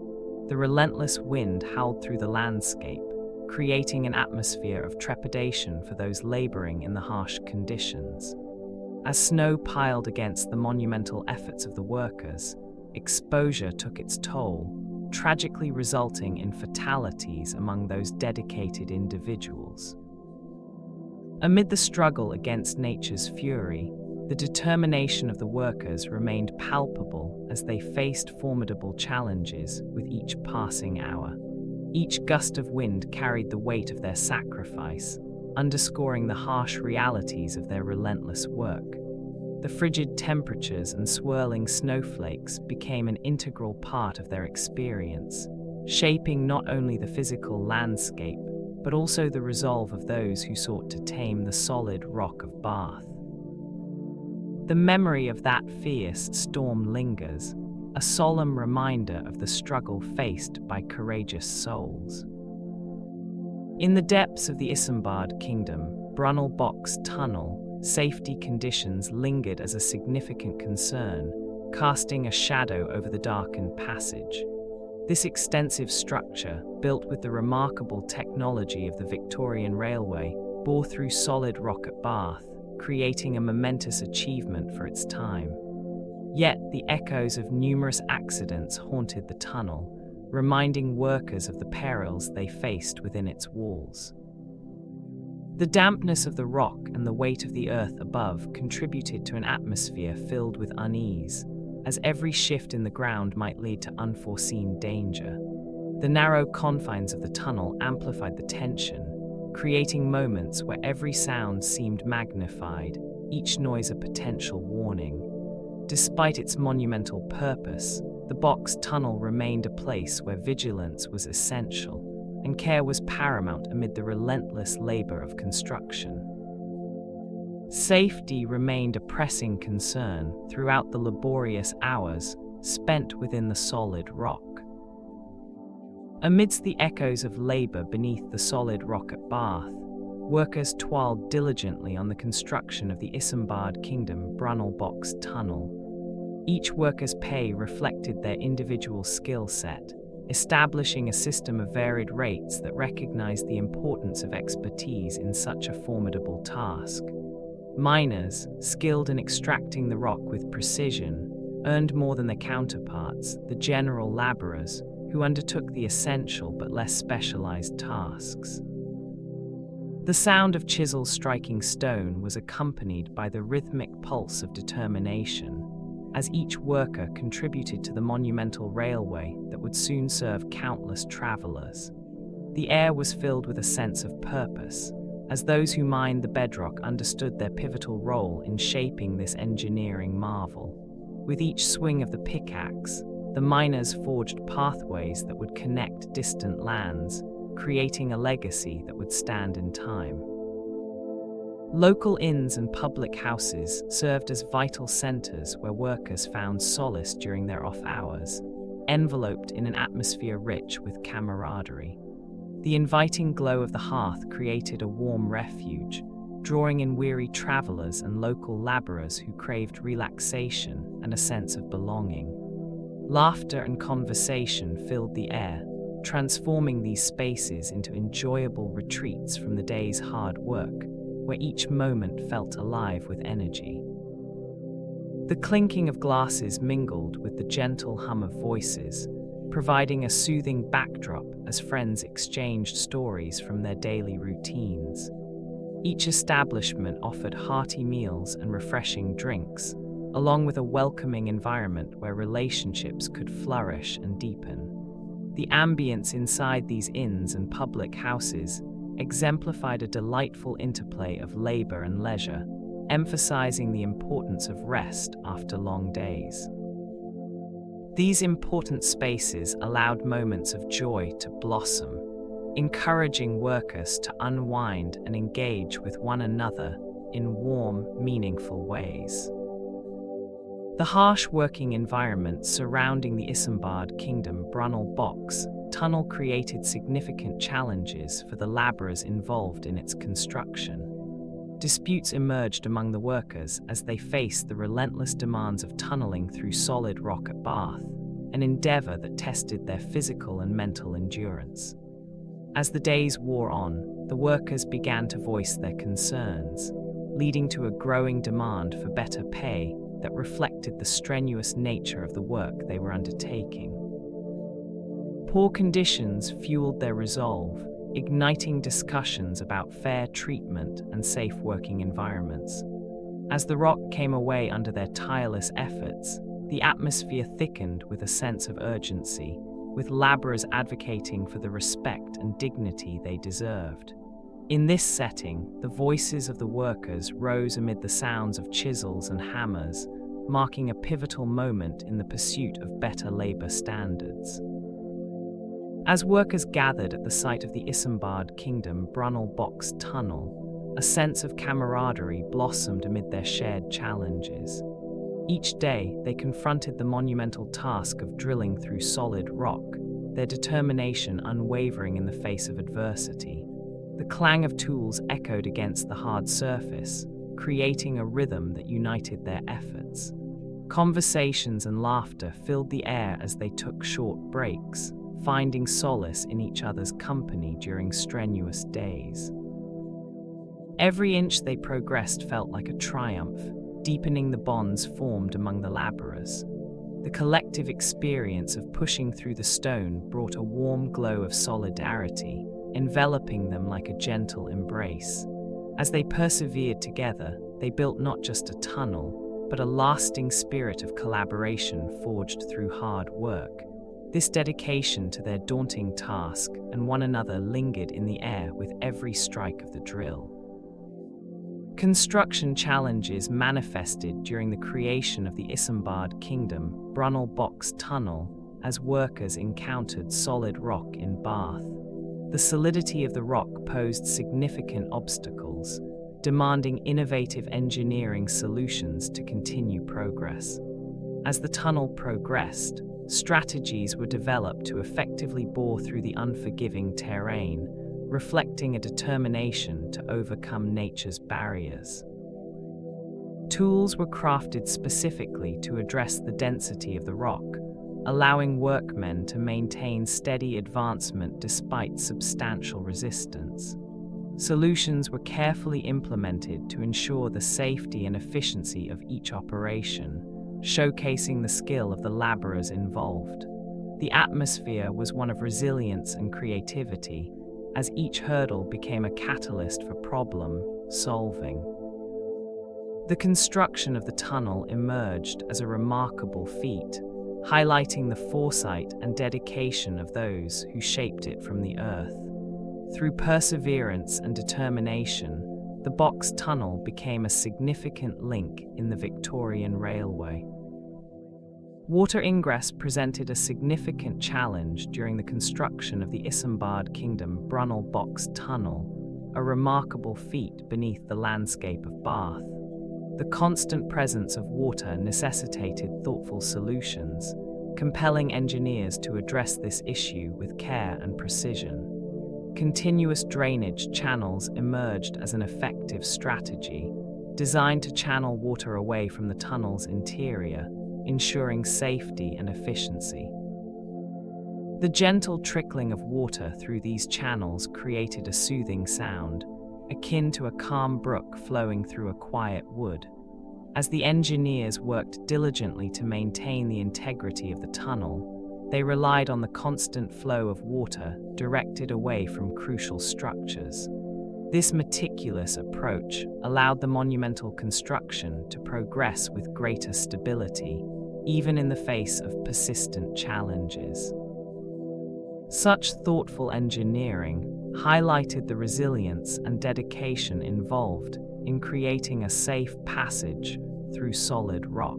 The relentless wind howled through the landscape, creating an atmosphere of trepidation for those laboring in the harsh conditions. As snow piled against the monumental efforts of the workers, exposure took its toll, tragically resulting in fatalities among those dedicated individuals. Amid the struggle against nature's fury, the determination of the workers remained palpable as they faced formidable challenges with each passing hour. Each gust of wind carried the weight of their sacrifice, underscoring the harsh realities of their relentless work. The frigid temperatures and swirling snowflakes became an integral part of their experience, shaping not only the physical landscape, but also the resolve of those who sought to tame the solid rock of Bath. The memory of that fierce storm lingers, a solemn reminder of the struggle faced by courageous souls. In the depths of the Isambard kingdom, Brunel Box Tunnel, safety conditions lingered as a significant concern, casting a shadow over the darkened passage. This extensive structure, built with the remarkable technology of the Victorian Railway, bore through solid rock at Bath, creating a momentous achievement for its time. Yet the echoes of numerous accidents haunted the tunnel, reminding workers of the perils they faced within its walls. The dampness of the rock and the weight of the earth above contributed to an atmosphere filled with unease, as every shift in the ground might lead to unforeseen danger. The narrow confines of the tunnel amplified the tension, creating moments where every sound seemed magnified, each noise a potential warning. Despite its monumental purpose, the box tunnel remained a place where vigilance was essential, and care was paramount amid the relentless labor of construction. Safety remained a pressing concern throughout the laborious hours spent within the solid rock. Amidst the echoes of labor beneath the solid rock at Bath, workers toiled diligently on the construction of the Isambard Kingdom Brunel Box Tunnel. Each worker's pay reflected their individual skill set, establishing a system of varied rates that recognized the importance of expertise in such a formidable task. Miners, skilled in extracting the rock with precision, earned more than their counterparts, the general laborers, who undertook the essential but less specialized tasks. The sound of chisels striking stone was accompanied by the rhythmic pulse of determination, as each worker contributed to the monumental railway that would soon serve countless travelers. The air was filled with a sense of purpose, as those who mined the bedrock understood their pivotal role in shaping this engineering marvel. With each swing of the pickaxe, the miners forged pathways that would connect distant lands, creating a legacy that would stand in time. Local inns and public houses served as vital centers where workers found solace during their off hours, enveloped in an atmosphere rich with camaraderie. The inviting glow of the hearth created a warm refuge, drawing in weary travelers and local laborers who craved relaxation and a sense of belonging. Laughter and conversation filled the air, transforming these spaces into enjoyable retreats from the day's hard work, where each moment felt alive with energy. The clinking of glasses mingled with the gentle hum of voices, providing a soothing backdrop as friends exchanged stories from their daily routines. Each establishment offered hearty meals and refreshing drinks, along with a welcoming environment where relationships could flourish and deepen. The ambience inside these inns and public houses exemplified a delightful interplay of labor and leisure, emphasizing the importance of rest after long days. These important spaces allowed moments of joy to blossom, encouraging workers to unwind and engage with one another in warm, meaningful ways. The harsh working environment surrounding the Isambard Kingdom Brunel box tunnel created significant challenges for the laborers involved in its construction. Disputes emerged among the workers as they faced the relentless demands of tunneling through solid rock at Bath, an endeavor that tested their physical and mental endurance. As the days wore on, the workers began to voice their concerns, leading to a growing demand for better pay that reflected the strenuous nature of the work they were undertaking. Poor conditions fueled their resolve, igniting discussions about fair treatment and safe working environments. As the rock came away under their tireless efforts, the atmosphere thickened with a sense of urgency, with laborers advocating for the respect and dignity they deserved. In this setting, the voices of the workers rose amid the sounds of chisels and hammers, marking a pivotal moment in the pursuit of better labor standards. As workers gathered at the site of the Isambard Kingdom Brunel box tunnel, a sense of camaraderie blossomed amid their shared challenges. Each day, they confronted the monumental task of drilling through solid rock, their determination unwavering in the face of adversity. The clang of tools echoed against the hard surface, creating a rhythm that united their efforts. Conversations and laughter filled the air as they took short breaks, finding solace in each other's company during strenuous days. Every inch they progressed felt like a triumph, deepening the bonds formed among the laborers. The collective experience of pushing through the stone brought a warm glow of solidarity, enveloping them like a gentle embrace. As they persevered together, they built not just a tunnel, but a lasting spirit of collaboration forged through hard work. This dedication to their daunting task and one another lingered in the air with every strike of the drill. Construction challenges manifested during the creation of the Isambard Kingdom Brunel box tunnel as workers encountered solid rock in Bath. The solidity of the rock posed significant obstacles, demanding innovative engineering solutions to continue progress. As the tunnel progressed, strategies were developed to effectively bore through the unforgiving terrain, reflecting a determination to overcome nature's barriers. Tools were crafted specifically to address the density of the rock, allowing workmen to maintain steady advancement despite substantial resistance. Solutions were carefully implemented to ensure the safety and efficiency of each operation, showcasing the skill of the laborers involved. The atmosphere was one of resilience and creativity, as each hurdle became a catalyst for problem solving. The construction of the tunnel emerged as a remarkable feat, highlighting the foresight and dedication of those who shaped it from the earth. Through perseverance and determination, the box tunnel became a significant link in the Victorian Railway. Water ingress presented a significant challenge during the construction of the Isambard Kingdom Brunel Box Tunnel, a remarkable feat beneath the landscape of Bath. The constant presence of water necessitated thoughtful solutions, compelling engineers to address this issue with care and precision. Continuous drainage channels emerged as an effective strategy, designed to channel water away from the tunnel's interior, ensuring safety and efficiency. The gentle trickling of water through these channels created a soothing sound, akin to a calm brook flowing through a quiet wood. As the engineers worked diligently to maintain the integrity of the tunnel, they relied on the constant flow of water directed away from crucial structures. This meticulous approach allowed the monumental construction to progress with greater stability, even in the face of persistent challenges. Such thoughtful engineering highlighted the resilience and dedication involved in creating a safe passage through solid rock.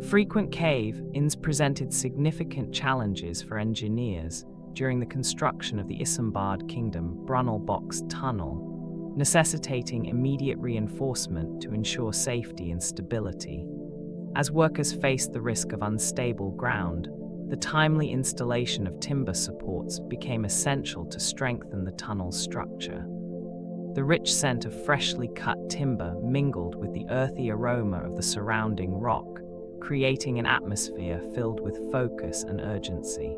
Frequent cave-ins presented significant challenges for engineers during the construction of the Isambard Kingdom Brunel Box Tunnel, necessitating immediate reinforcement to ensure safety and stability. As workers faced the risk of unstable ground, the timely installation of timber supports became essential to strengthen the tunnel's structure. The rich scent of freshly cut timber mingled with the earthy aroma of the surrounding rock, creating an atmosphere filled with focus and urgency.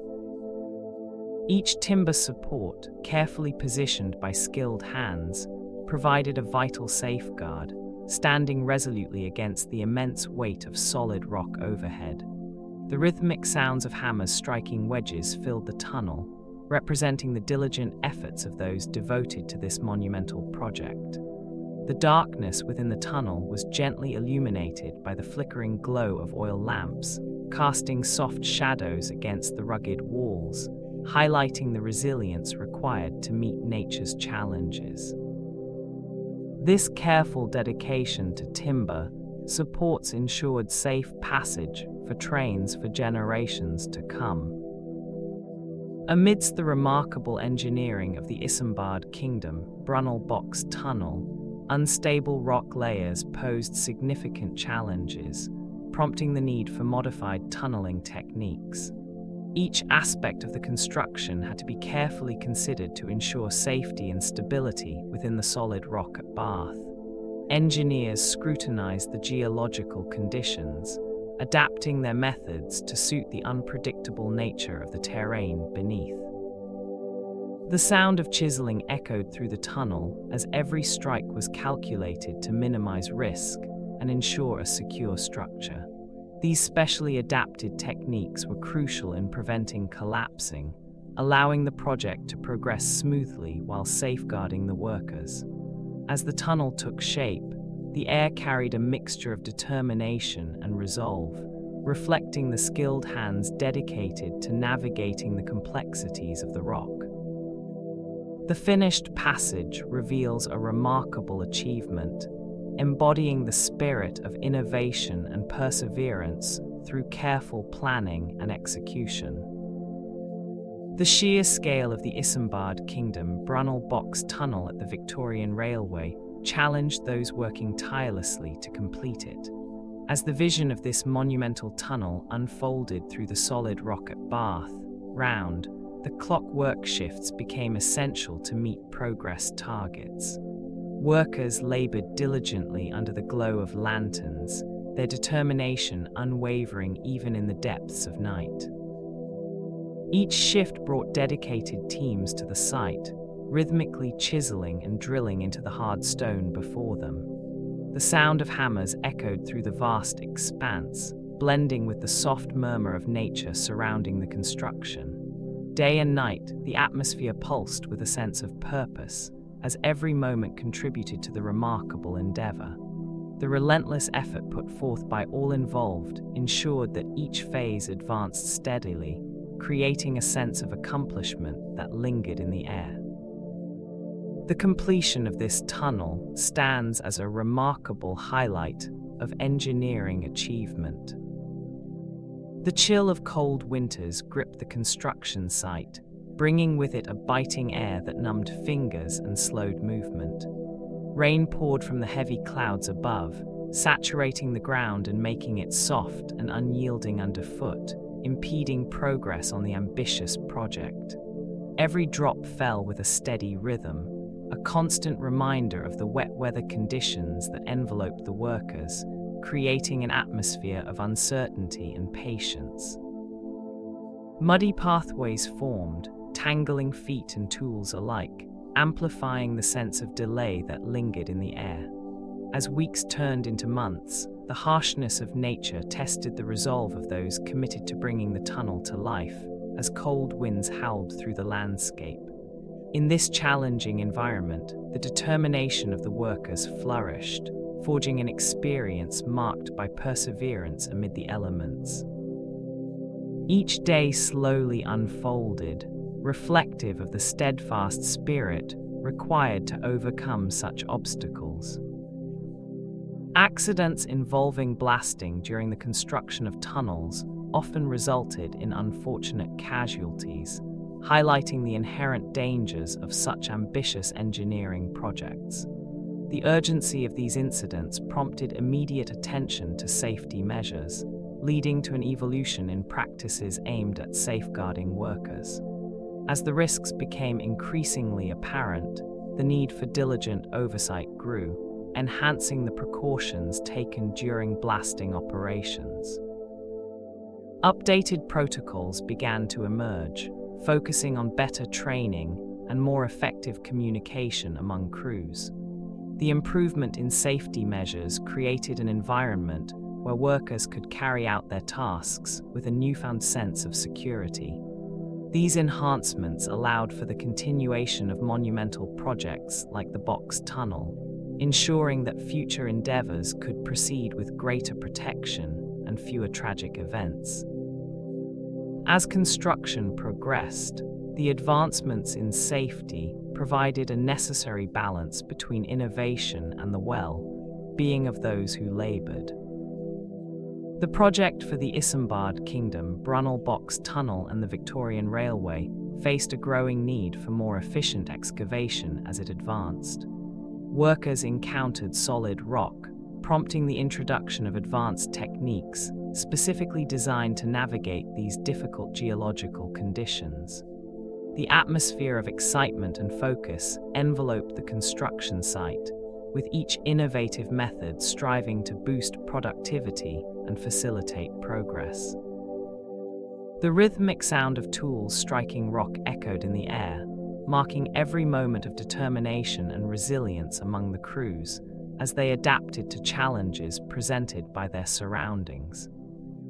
Each timber support, carefully positioned by skilled hands, provided a vital safeguard, standing resolutely against the immense weight of solid rock overhead. The rhythmic sounds of hammers striking wedges filled the tunnel, representing the diligent efforts of those devoted to this monumental project. The darkness within the tunnel was gently illuminated by the flickering glow of oil lamps, casting soft shadows against the rugged walls, highlighting the resilience required to meet nature's challenges. This careful dedication to timber supports ensured safe passage for trains for generations to come. Amidst the remarkable engineering of the Isambard Kingdom Brunel Box Tunnel, unstable rock layers posed significant challenges, prompting the need for modified tunneling techniques. Each aspect of the construction had to be carefully considered to ensure safety and stability within the solid rock at Bath. Engineers scrutinized the geological conditions, adapting their methods to suit the unpredictable nature of the terrain beneath. The sound of chiseling echoed through the tunnel as every strike was calculated to minimize risk and ensure a secure structure. These specially adapted techniques were crucial in preventing collapsing, allowing the project to progress smoothly while safeguarding the workers. As the tunnel took shape, the air carried a mixture of determination and resolve, reflecting the skilled hands dedicated to navigating the complexities of the rock. The finished passage reveals a remarkable achievement, embodying the spirit of innovation and perseverance through careful planning and execution. The sheer scale of the Isambard Kingdom Brunel Box Tunnel at the Victorian Railway challenged those working tirelessly to complete it. As the vision of this monumental tunnel unfolded through the solid rock at Bath, round, the clockwork shifts became essential to meet progress targets. Workers labored diligently under the glow of lanterns, their determination unwavering even in the depths of night. Each shift brought dedicated teams to the site, rhythmically chiseling and drilling into the hard stone before them. The sound of hammers echoed through the vast expanse, blending with the soft murmur of nature surrounding the construction. Day and night, the atmosphere pulsed with a sense of purpose, as every moment contributed to the remarkable endeavor. The relentless effort put forth by all involved ensured that each phase advanced steadily, creating a sense of accomplishment that lingered in the air. The completion of this tunnel stands as a remarkable highlight of engineering achievement. The chill of cold winters gripped the construction site, bringing with it a biting air that numbed fingers and slowed movement. Rain poured from the heavy clouds above, saturating the ground and making it soft and unyielding underfoot, impeding progress on the ambitious project. Every drop fell with a steady rhythm, a constant reminder of the wet weather conditions that enveloped the workers, creating an atmosphere of uncertainty and patience. Muddy pathways formed, tangling feet and tools alike, amplifying the sense of delay that lingered in the air. As weeks turned into months, the harshness of nature tested the resolve of those committed to bringing the tunnel to life, as cold winds howled through the landscape. In this challenging environment, the determination of the workers flourished, forging an experience marked by perseverance amid the elements. Each day slowly unfolded, reflective of the steadfast spirit required to overcome such obstacles. Accidents involving blasting during the construction of tunnels often resulted in unfortunate casualties, highlighting the inherent dangers of such ambitious engineering projects. The urgency of these incidents prompted immediate attention to safety measures, leading to an evolution in practices aimed at safeguarding workers. As the risks became increasingly apparent, the need for diligent oversight grew, enhancing the precautions taken during blasting operations. Updated protocols began to emerge, focusing on better training and more effective communication among crews. The improvement in safety measures created an environment where workers could carry out their tasks with a newfound sense of security. These enhancements allowed for the continuation of monumental projects like the Box Tunnel, ensuring that future endeavors could proceed with greater protection and fewer tragic events. As construction progressed, the advancements in safety provided a necessary balance between innovation and the well-being of those who labored. The project for the Isambard Kingdom Brunel Box Tunnel and the Victorian Railway faced a growing need for more efficient excavation as it advanced. Workers encountered solid rock, prompting the introduction of advanced techniques specifically designed to navigate these difficult geological conditions. The atmosphere of excitement and focus enveloped the construction site, with each innovative method striving to boost productivity and facilitate progress. The rhythmic sound of tools striking rock echoed in the air, marking every moment of determination and resilience among the crews as they adapted to challenges presented by their surroundings.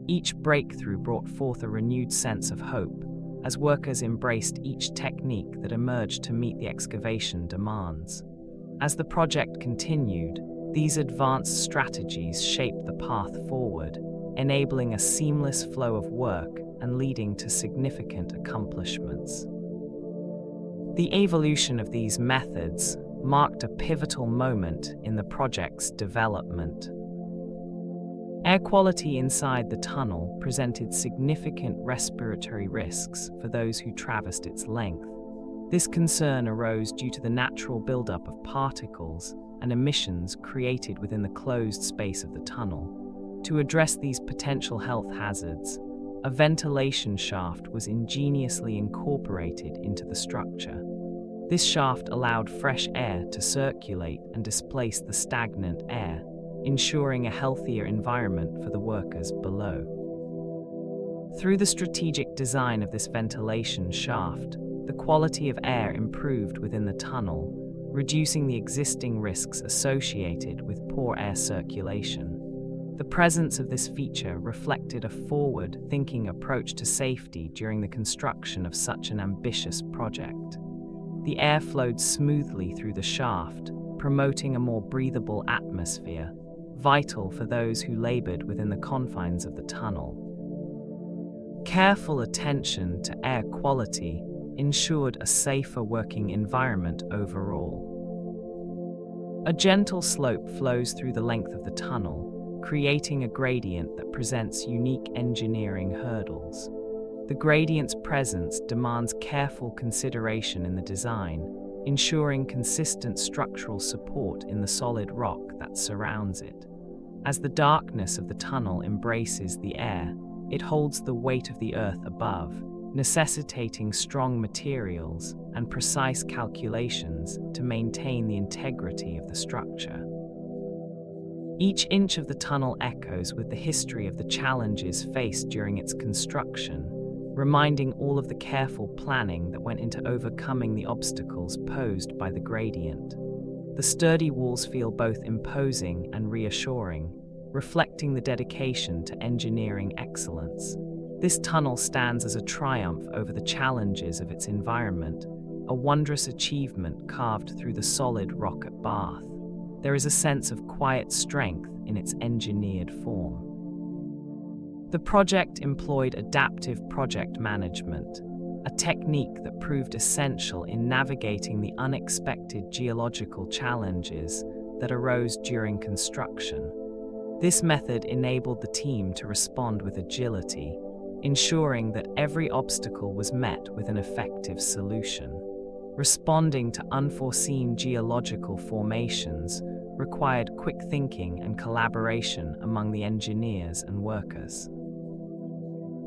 Each breakthrough brought forth a renewed sense of hope as workers embraced each technique that emerged to meet the excavation demands. As the project continued, these advanced strategies shaped the path forward, enabling a seamless flow of work and leading to significant accomplishments. The evolution of these methods marked a pivotal moment in the project's development. Air quality inside the tunnel presented significant respiratory risks for those who traversed its length. This concern arose due to the natural buildup of particles and emissions created within the closed space of the tunnel. To address these potential health hazards, a ventilation shaft was ingeniously incorporated into the structure. This shaft allowed fresh air to circulate and displace the stagnant air, ensuring a healthier environment for the workers below. Through the strategic design of this ventilation shaft, the quality of air improved within the tunnel, reducing the existing risks associated with poor air circulation. The presence of this feature reflected a forward-thinking approach to safety during the construction of such an ambitious project. The air flowed smoothly through the shaft, promoting a more breathable atmosphere, vital for those who labored within the confines of the tunnel. Careful attention to air quality ensured a safer working environment overall. A gentle slope flows through the length of the tunnel, creating a gradient that presents unique engineering hurdles. The gradient's presence demands careful consideration in the design, ensuring consistent structural support in the solid rock that surrounds it. As the darkness of the tunnel embraces the air, it holds the weight of the earth above, necessitating strong materials and precise calculations to maintain the integrity of the structure. Each inch of the tunnel echoes with the history of the challenges faced during its construction, reminding all of the careful planning that went into overcoming the obstacles posed by the gradient. The sturdy walls feel both imposing and reassuring, reflecting the dedication to engineering excellence. This tunnel stands as a triumph over the challenges of its environment, a wondrous achievement carved through the solid rock at Bath. There is a sense of quiet strength in its engineered form. The project employed adaptive project management, a technique that proved essential in navigating the unexpected geological challenges that arose during construction. This method enabled the team to respond with agility, ensuring that every obstacle was met with an effective solution. Responding to unforeseen geological formations required quick thinking and collaboration among the engineers and workers.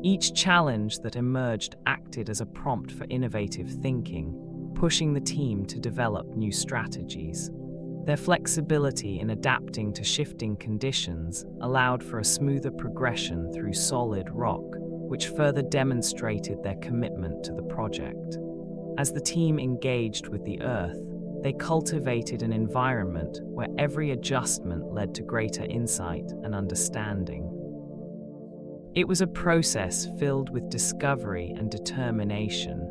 Each challenge that emerged acted as a prompt for innovative thinking, pushing the team to develop new strategies. Their flexibility in adapting to shifting conditions allowed for a smoother progression through solid rock, which further demonstrated their commitment to the project. As the team engaged with the earth, they cultivated an environment where every adjustment led to greater insight and understanding. It was a process filled with discovery and determination,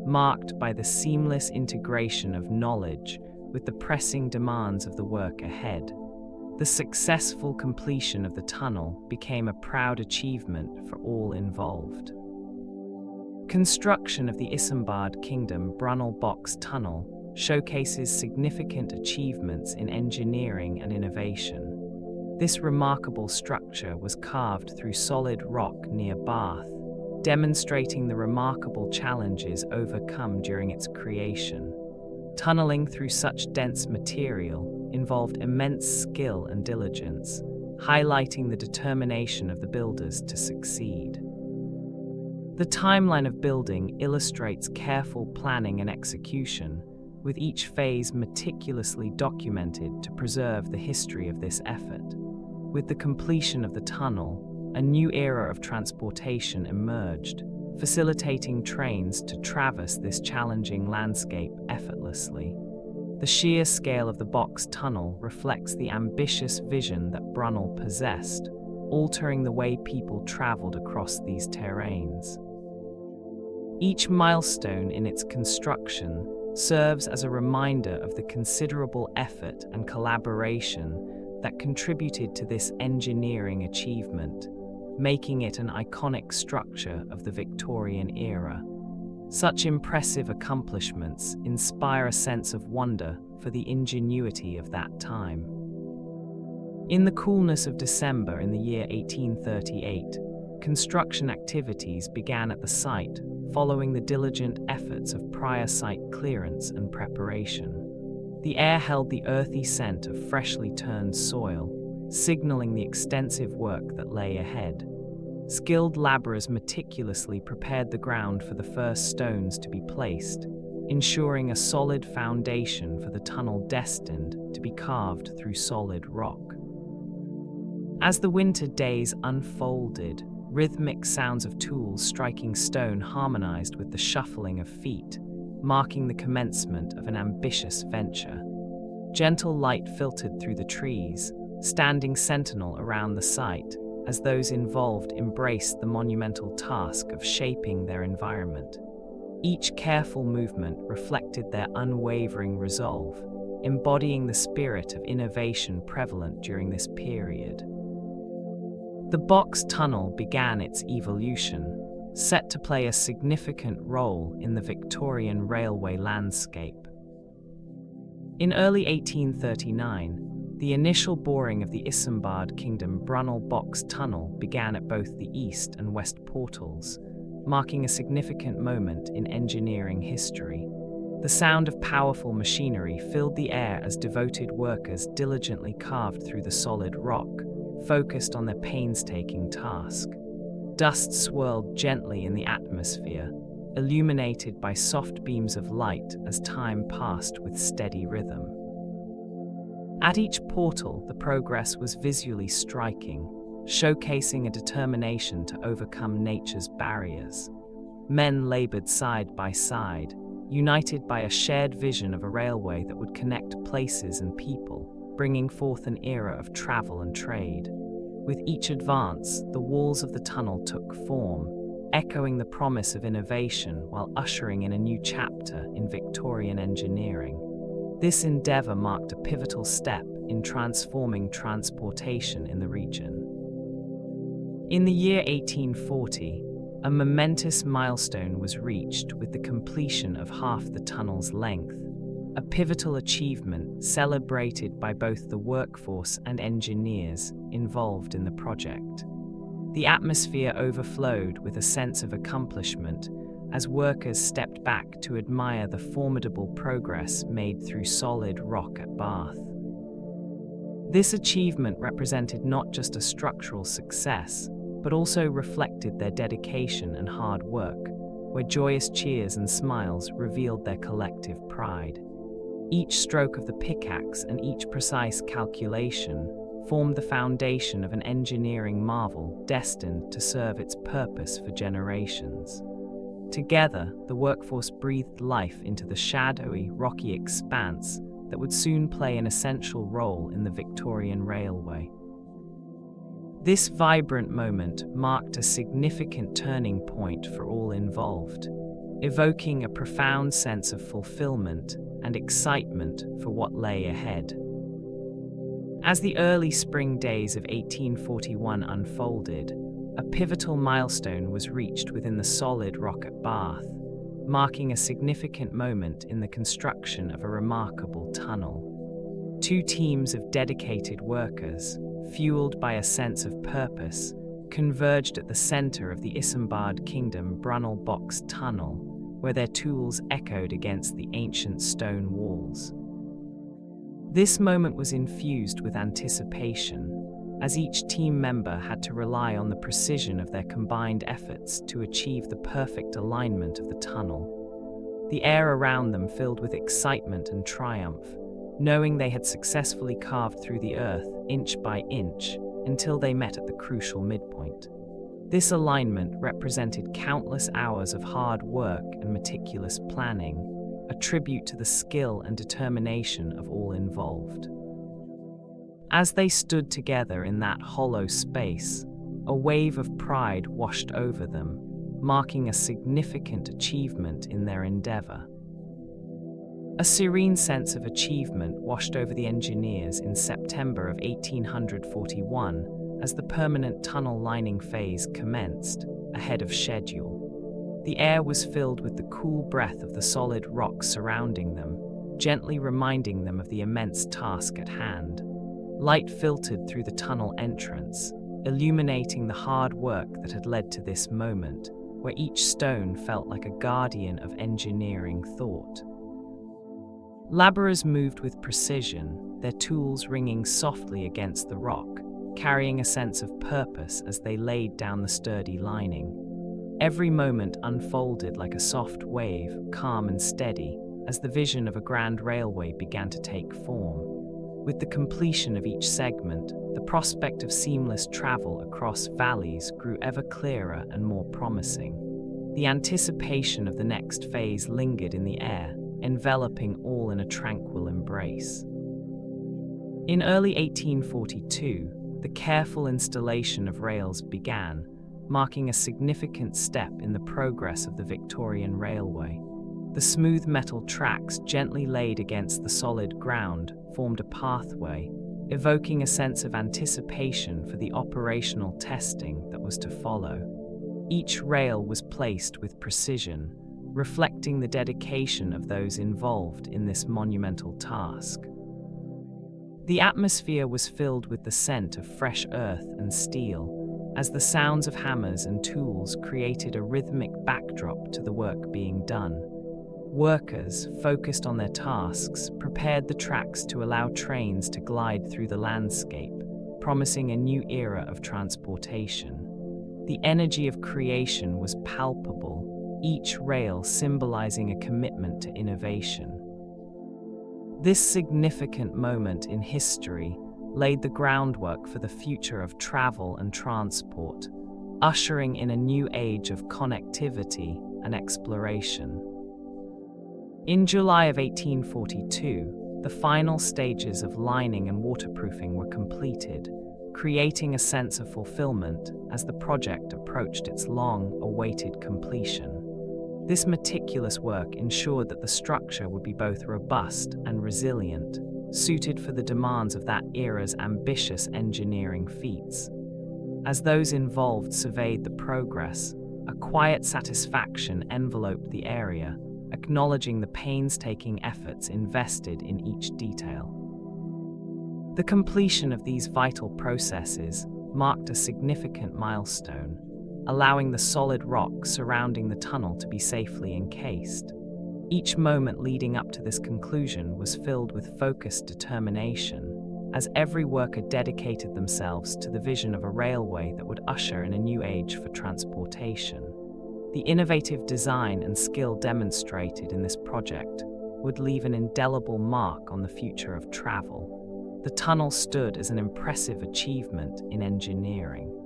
marked by the seamless integration of knowledge with the pressing demands of the work ahead. The successful completion of the tunnel became a proud achievement for all involved. Construction of the Isambard Kingdom Brunel Box Tunnel showcases significant achievements in engineering and innovation. This remarkable structure was carved through solid rock near Bath, demonstrating the remarkable challenges overcome during its creation. Tunneling through such dense material involved immense skill and diligence, highlighting the determination of the builders to succeed. The timeline of building illustrates careful planning and execution, with each phase meticulously documented to preserve the history of this effort. With the completion of the tunnel, a new era of transportation emerged, facilitating trains to traverse this challenging landscape effortlessly. The sheer scale of the box tunnel reflects the ambitious vision that Brunel possessed, altering the way people traveled across these terrains. Each milestone in its construction serves as a reminder of the considerable effort and collaboration that contributed to this engineering achievement, making it an iconic structure of the Victorian era. Such impressive accomplishments inspire a sense of wonder for the ingenuity of that time. In the coolness of December in the year 1838, construction activities began at the site, following the diligent efforts of prior site clearance and preparation. The air held the earthy scent of freshly turned soil, signaling the extensive work that lay ahead. Skilled laborers meticulously prepared the ground for the first stones to be placed, ensuring a solid foundation for the tunnel destined to be carved through solid rock. As the winter days unfolded, rhythmic sounds of tools striking stone harmonized with the shuffling of feet, marking the commencement of an ambitious venture. Gentle light filtered through the trees, standing sentinel around the site, as those involved embraced the monumental task of shaping their environment. Each careful movement reflected their unwavering resolve, embodying the spirit of innovation prevalent during this period. The box tunnel began its evolution, set to play a significant role in the Victorian railway landscape. In early 1839, The initial boring of the Isambard Kingdom Brunel box tunnel began at both the east and west portals, marking a significant moment in engineering history. The sound of powerful machinery filled the air as devoted workers diligently carved through the solid rock, focused on their painstaking task. Dust swirled gently in the atmosphere, illuminated by soft beams of light as time passed with steady rhythm. At each portal, the progress was visually striking, showcasing a determination to overcome nature's barriers. Men labored side by side, united by a shared vision of a railway that would connect places and people, bringing forth an era of travel and trade. With each advance, the walls of the tunnel took form, echoing the promise of innovation while ushering in a new chapter in Victorian engineering. This endeavor marked a pivotal step in transforming transportation in the region. In the year 1840, a momentous milestone was reached with the completion of half the tunnel's length, a pivotal achievement celebrated by both the workforce and engineers involved in the project. The atmosphere overflowed with a sense of accomplishment as workers stepped back to admire the formidable progress made through solid rock at Bath. This achievement represented not just a structural success, but also reflected their dedication and hard work, where joyous cheers and smiles revealed their collective pride. Each stroke of the pickaxe and each precise calculation formed the foundation of an engineering marvel destined to serve its purpose for generations. Together, the workforce breathed life into the shadowy, rocky expanse that would soon play an essential role in the Victorian Railway. This vibrant moment marked a significant turning point for all involved, evoking a profound sense of fulfillment and excitement for what lay ahead. As the early spring days of 1841 unfolded, a pivotal milestone was reached within the solid rock at Bath, marking a significant moment in the construction of a remarkable tunnel. Two teams of dedicated workers, fueled by a sense of purpose, converged at the center of the Isambard Kingdom Brunel box tunnel, where their tools echoed against the ancient stone walls. This moment was infused with anticipation, as each team member had to rely on the precision of their combined efforts to achieve the perfect alignment of the tunnel. The air around them filled with excitement and triumph, knowing they had successfully carved through the earth inch by inch until they met at the crucial midpoint. This alignment represented countless hours of hard work and meticulous planning, a tribute to the skill and determination of all involved. As they stood together in that hollow space, a wave of pride washed over them, marking a significant achievement in their endeavor. A serene sense of achievement washed over the engineers in September of 1841 as the permanent tunnel lining phase commenced, ahead of schedule. The air was filled with the cool breath of the solid rock surrounding them, gently reminding them of the immense task at hand. Light filtered through the tunnel entrance, illuminating the hard work that had led to this moment, where each stone felt like a guardian of engineering thought. Laborers moved with precision, their tools ringing softly against the rock, carrying a sense of purpose as they laid down the sturdy lining. Every moment unfolded like a soft wave, calm and steady, as the vision of a grand railway began to take form. With the completion of each segment, the prospect of seamless travel across valleys grew ever clearer and more promising. The anticipation of the next phase lingered in the air, enveloping all in a tranquil embrace. In early 1842, the careful installation of rails began, marking a significant step in the progress of the Victorian Railway. The smooth metal tracks gently laid against the solid ground formed a pathway, evoking a sense of anticipation for the operational testing that was to follow. Each rail was placed with precision, reflecting the dedication of those involved in this monumental task. The atmosphere was filled with the scent of fresh earth and steel, as the sounds of hammers and tools created a rhythmic backdrop to the work being done. Workers, focused on their tasks, prepared the tracks to allow trains to glide through the landscape, promising a new era of transportation. The energy of creation was palpable, each rail symbolizing a commitment to innovation. This significant moment in history laid the groundwork for the future of travel and transport, ushering in a new age of connectivity and exploration. In July of 1842, the final stages of lining and waterproofing were completed, creating a sense of fulfillment as the project approached its long-awaited completion. This meticulous work ensured that the structure would be both robust and resilient, suited for the demands of that era's ambitious engineering feats. As those involved surveyed the progress, a quiet satisfaction enveloped the area, acknowledging the painstaking efforts invested in each detail. The completion of these vital processes marked a significant milestone, allowing the solid rock surrounding the tunnel to be safely encased. Each moment leading up to this conclusion was filled with focused determination, as every worker dedicated themselves to the vision of a railway that would usher in a new age for transportation. The innovative design and skill demonstrated in this project would leave an indelible mark on the future of travel. The tunnel stood as an impressive achievement in engineering.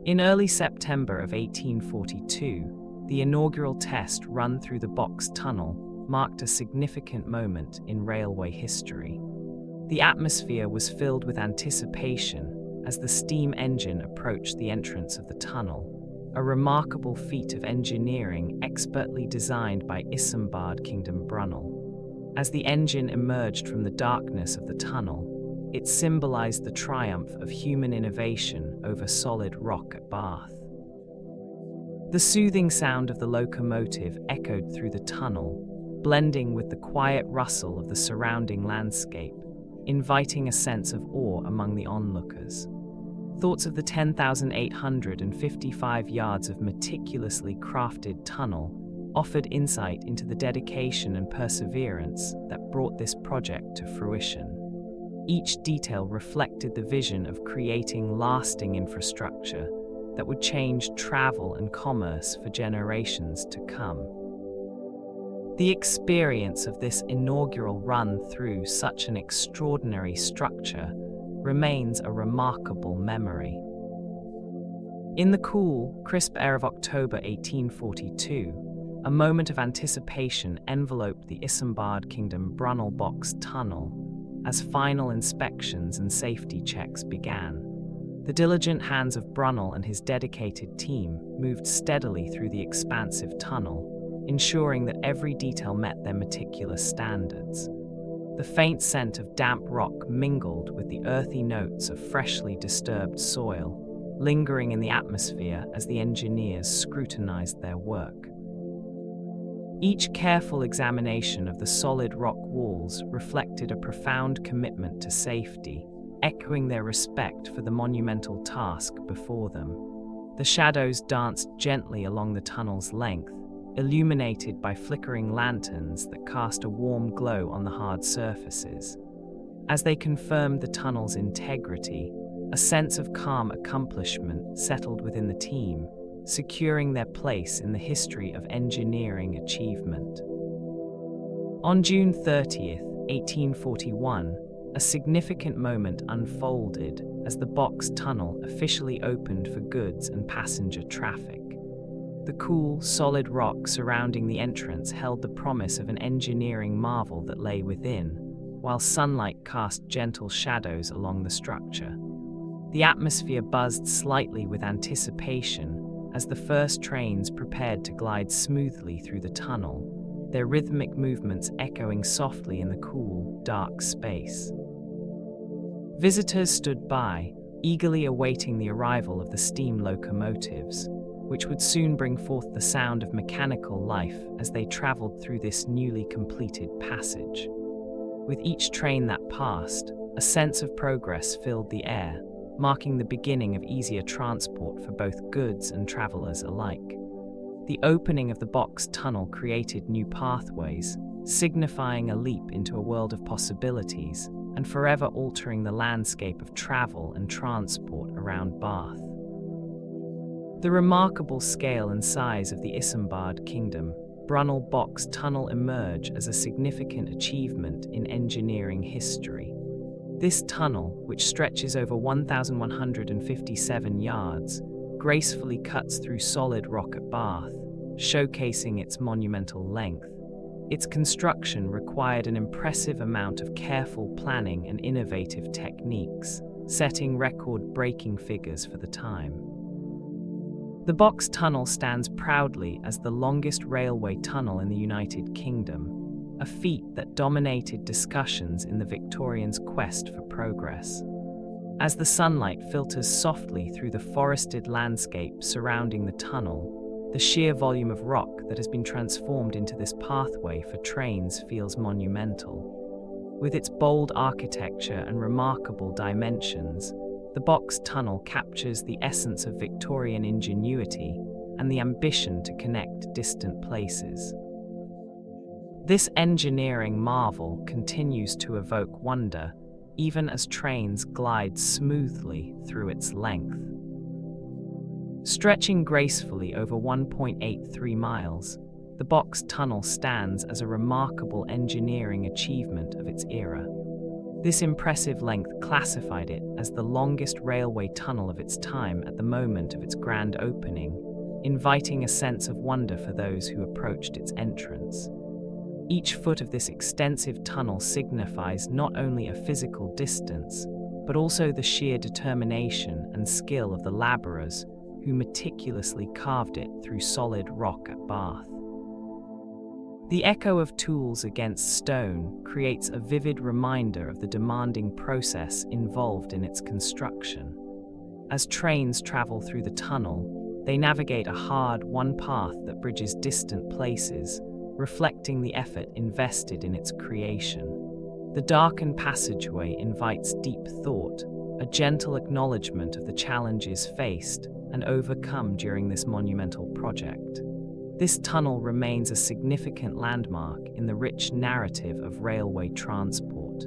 In early September of 1842, the inaugural test run through the box tunnel marked a significant moment in railway history. The atmosphere was filled with anticipation as the steam engine approached the entrance of the tunnel, a remarkable feat of engineering expertly designed by Isambard Kingdom Brunel. As the engine emerged from the darkness of the tunnel, it symbolized the triumph of human innovation over solid rock at Bath. The soothing sound of the locomotive echoed through the tunnel, blending with the quiet rustle of the surrounding landscape, inviting a sense of awe among the onlookers. Thoughts of the 10,855 yards of meticulously crafted tunnel offered insight into the dedication and perseverance that brought this project to fruition. Each detail reflected the vision of creating lasting infrastructure that would change travel and commerce for generations to come. The experience of this inaugural run through such an extraordinary structure remains a remarkable memory. In the cool, crisp air of October 1842, a moment of anticipation enveloped the Isambard Kingdom Brunel box tunnel as final inspections and safety checks began. The diligent hands of Brunel and his dedicated team moved steadily through the expansive tunnel, ensuring that every detail met their meticulous standards. The faint scent of damp rock mingled with the earthy notes of freshly disturbed soil, lingering in the atmosphere as the engineers scrutinized their work. Each careful examination of the solid rock walls reflected a profound commitment to safety, echoing their respect for the monumental task before them. The shadows danced gently along the tunnel's length, illuminated by flickering lanterns that cast a warm glow on the hard surfaces. As they confirmed the tunnel's integrity, a sense of calm accomplishment settled within the team, securing their place in the history of engineering achievement. On June 30th, 1841, a significant moment unfolded as the box tunnel officially opened for goods and passenger traffic. The cool, solid rock surrounding the entrance held the promise of an engineering marvel that lay within, while sunlight cast gentle shadows along the structure. The atmosphere buzzed slightly with anticipation as the first trains prepared to glide smoothly through the tunnel, their rhythmic movements echoing softly in the cool, dark space. Visitors stood by, eagerly awaiting the arrival of the steam locomotives, which would soon bring forth the sound of mechanical life as they traveled through this newly completed passage. With each train that passed, a sense of progress filled the air, marking the beginning of easier transport for both goods and travelers alike. The opening of the box tunnel created new pathways, signifying a leap into a world of possibilities and forever altering the landscape of travel and transport around Bath. The remarkable scale and size of the Isambard Kingdom Brunel box tunnel emerge as a significant achievement in engineering history. This tunnel, which stretches over 1,157 yards, gracefully cuts through solid rock at Bath, showcasing its monumental length. Its construction required an impressive amount of careful planning and innovative techniques, setting record-breaking figures for the time. The box tunnel stands proudly as the longest railway tunnel in the United Kingdom, a feat that dominated discussions in the Victorians' quest for progress. As the sunlight filters softly through the forested landscape surrounding the tunnel, the sheer volume of rock that has been transformed into this pathway for trains feels monumental. With its bold architecture and remarkable dimensions, the box tunnel captures the essence of Victorian ingenuity and the ambition to connect distant places. This engineering marvel continues to evoke wonder, even as trains glide smoothly through its length. Stretching gracefully over 1.83 miles, the box tunnel stands as a remarkable engineering achievement of its era. This impressive length classified it as the longest railway tunnel of its time at the moment of its grand opening, inviting a sense of wonder for those who approached its entrance. Each foot of this extensive tunnel signifies not only a physical distance, but also the sheer determination and skill of the labourers who meticulously carved it through solid rock at Bath. The echo of tools against stone creates a vivid reminder of the demanding process involved in its construction. As trains travel through the tunnel, they navigate a hard-won path that bridges distant places, reflecting the effort invested in its creation. The darkened passageway invites deep thought, a gentle acknowledgement of the challenges faced and overcome during this monumental project. This tunnel remains a significant landmark in the rich narrative of railway transport.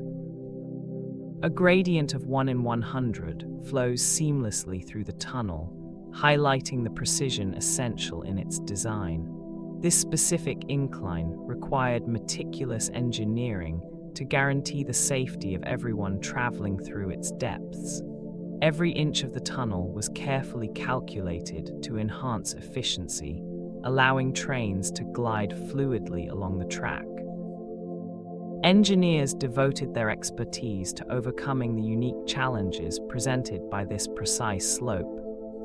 A gradient of 1 in 100 flows seamlessly through the tunnel, highlighting the precision essential in its design. This specific incline required meticulous engineering to guarantee the safety of everyone traveling through its depths. Every inch of the tunnel was carefully calculated to enhance efficiency, allowing trains to glide fluidly along the track. Engineers devoted their expertise to overcoming the unique challenges presented by this precise slope,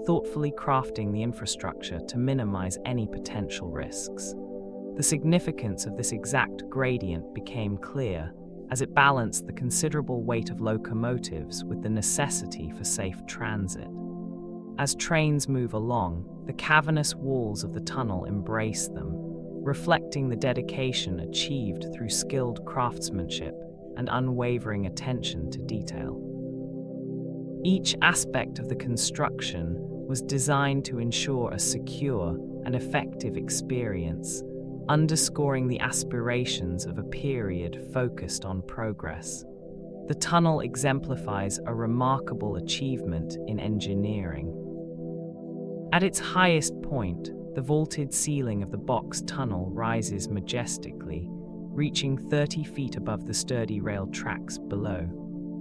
thoughtfully crafting the infrastructure to minimize any potential risks. The significance of this exact gradient became clear as it balanced the considerable weight of locomotives with the necessity for safe transit. As trains move along, the cavernous walls of the tunnel embrace them, reflecting the dedication achieved through skilled craftsmanship and unwavering attention to detail. Each aspect of the construction was designed to ensure a secure and effective experience, underscoring the aspirations of a period focused on progress. The tunnel exemplifies a remarkable achievement in engineering. At its highest point, the vaulted ceiling of the box tunnel rises majestically, reaching 30 feet above the sturdy rail tracks below.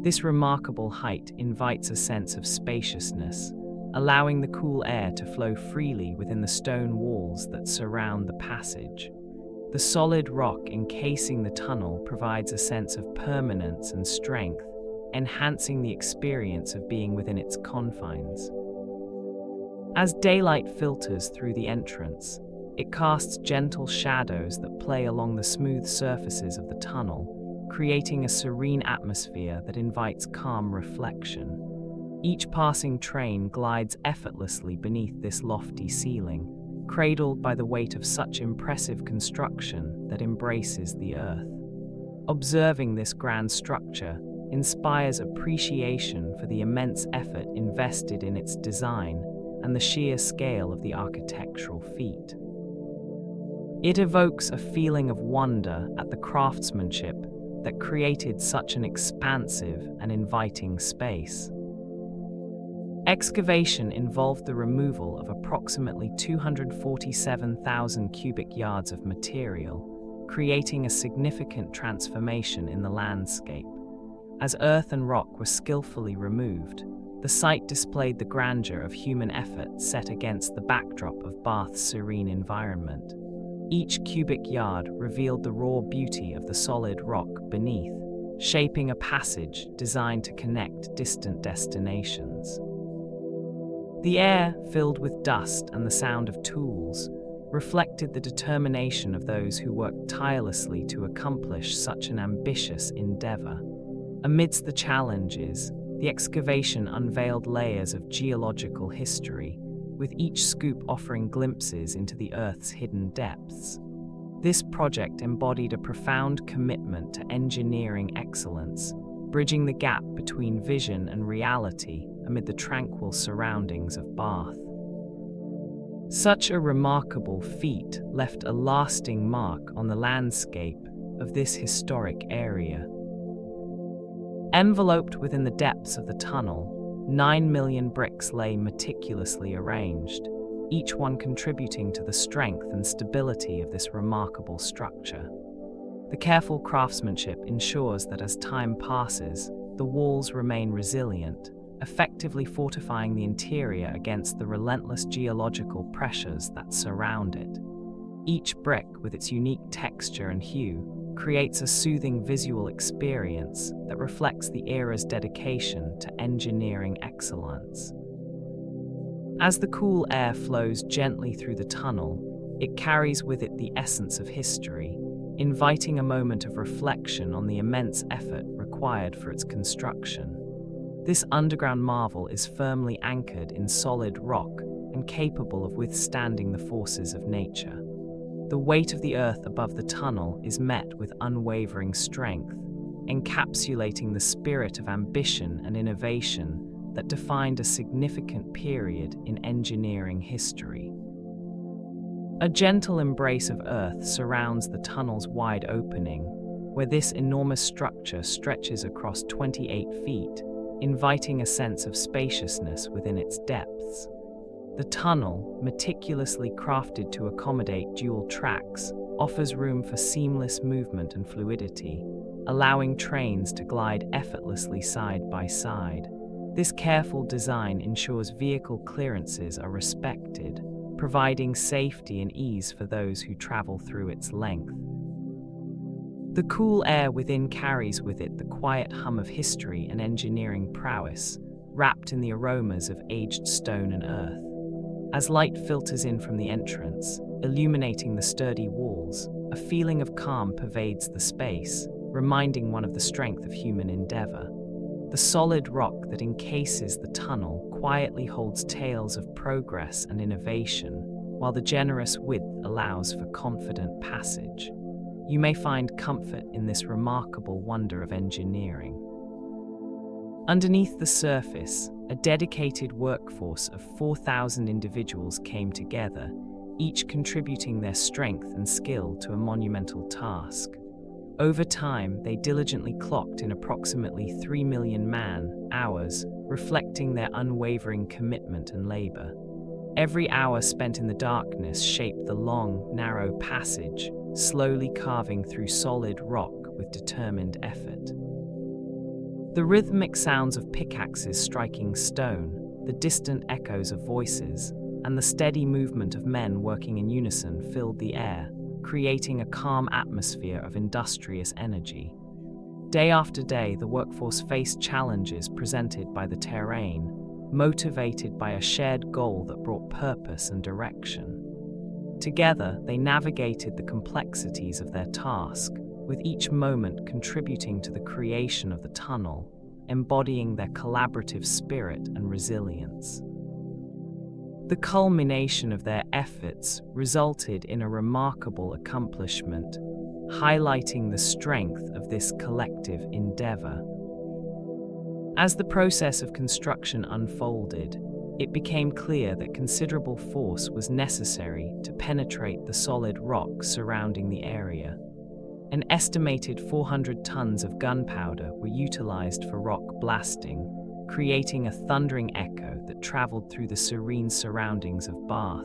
This remarkable height invites a sense of spaciousness, allowing the cool air to flow freely within the stone walls that surround the passage. The solid rock encasing the tunnel provides a sense of permanence and strength, enhancing the experience of being within its confines. As daylight filters through the entrance, it casts gentle shadows that play along the smooth surfaces of the tunnel, creating a serene atmosphere that invites calm reflection. Each passing train glides effortlessly beneath this lofty ceiling, cradled by the weight of such impressive construction that embraces the earth. Observing this grand structure inspires appreciation for the immense effort invested in its design and the sheer scale of the architectural feat. It evokes a feeling of wonder at the craftsmanship that created such an expansive and inviting space. Excavation involved the removal of approximately 247,000 cubic yards of material, creating a significant transformation in the landscape. As earth and rock were skillfully removed, the site displayed the grandeur of human effort set against the backdrop of Bath's serene environment. Each cubic yard revealed the raw beauty of the solid rock beneath, shaping a passage designed to connect distant destinations. The air, filled with dust and the sound of tools, reflected the determination of those who worked tirelessly to accomplish such an ambitious endeavor. Amidst the challenges, the excavation unveiled layers of geological history, with each scoop offering glimpses into the Earth's hidden depths. This project embodied a profound commitment to engineering excellence, bridging the gap between vision and reality amid the tranquil surroundings of Bath. Such a remarkable feat left a lasting mark on the landscape of this historic area. Enveloped within the depths of the tunnel, 9 million bricks lay meticulously arranged, each one contributing to the strength and stability of this remarkable structure. The careful craftsmanship ensures that as time passes, the walls remain resilient, effectively fortifying the interior against the relentless geological pressures that surround it. Each brick, with its unique texture and hue, creates a soothing visual experience that reflects the era's dedication to engineering excellence. As the cool air flows gently through the tunnel, it carries with it the essence of history, inviting a moment of reflection on the immense effort required for its construction. This underground marvel is firmly anchored in solid rock and capable of withstanding the forces of nature. The weight of the earth above the tunnel is met with unwavering strength, encapsulating the spirit of ambition and innovation that defined a significant period in engineering history. A gentle embrace of earth surrounds the tunnel's wide opening, where this enormous structure stretches across 28 feet, inviting a sense of spaciousness within its depths. The tunnel, meticulously crafted to accommodate dual tracks, offers room for seamless movement and fluidity, allowing trains to glide effortlessly side by side. This careful design ensures vehicle clearances are respected, providing safety and ease for those who travel through its length. The cool air within carries with it the quiet hum of history and engineering prowess, wrapped in the aromas of aged stone and earth. As light filters in from the entrance, illuminating the sturdy walls, a feeling of calm pervades the space, reminding one of the strength of human endeavor. The solid rock that encases the tunnel quietly holds tales of progress and innovation, while the generous width allows for confident passage. You may find comfort in this remarkable wonder of engineering. Underneath the surface, a dedicated workforce of 4,000 individuals came together, each contributing their strength and skill to a monumental task. Over time, they diligently clocked in approximately 3 million man-hours, reflecting their unwavering commitment and labor. Every hour spent in the darkness shaped the long, narrow passage, slowly carving through solid rock with determined effort. The rhythmic sounds of pickaxes striking stone, the distant echoes of voices, and the steady movement of men working in unison filled the air, creating a calm atmosphere of industrious energy. Day after day, the workforce faced challenges presented by the terrain, motivated by a shared goal that brought purpose and direction. Together, they navigated the complexities of their task, with each moment contributing to the creation of the tunnel, embodying their collaborative spirit and resilience. The culmination of their efforts resulted in a remarkable accomplishment, highlighting the strength of this collective endeavor. As the process of construction unfolded, it became clear that considerable force was necessary to penetrate the solid rock surrounding the area. An estimated 400 tons of gunpowder were utilized for rock blasting, creating a thundering echo that traveled through the serene surroundings of Bath.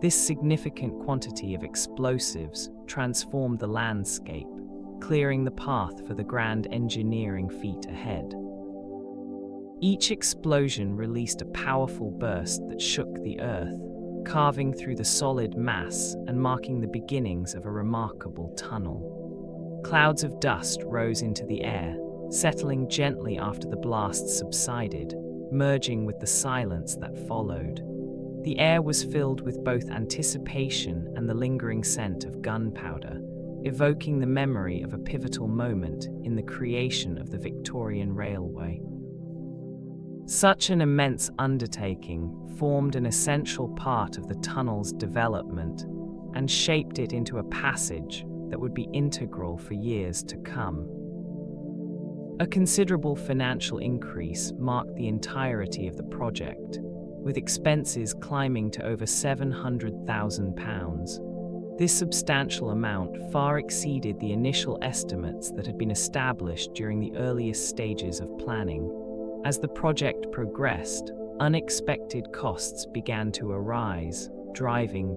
This significant quantity of explosives transformed the landscape, clearing the path for the grand engineering feat ahead. Each explosion released a powerful burst that shook the earth, carving through the solid mass and marking the beginnings of a remarkable tunnel. Clouds of dust rose into the air, settling gently after the blast subsided, merging with the silence that followed. The air was filled with both anticipation and the lingering scent of gunpowder, evoking the memory of a pivotal moment in the creation of the Victorian Railway. Such an immense undertaking formed an essential part of the tunnel's development and shaped it into a passage that would be integral for years to come. A considerable financial increase marked the entirety of the project, with expenses climbing to over £700,000. This substantial amount far exceeded the initial estimates that had been established during the earliest stages of planning. As the project progressed, unexpected costs began to arise, driving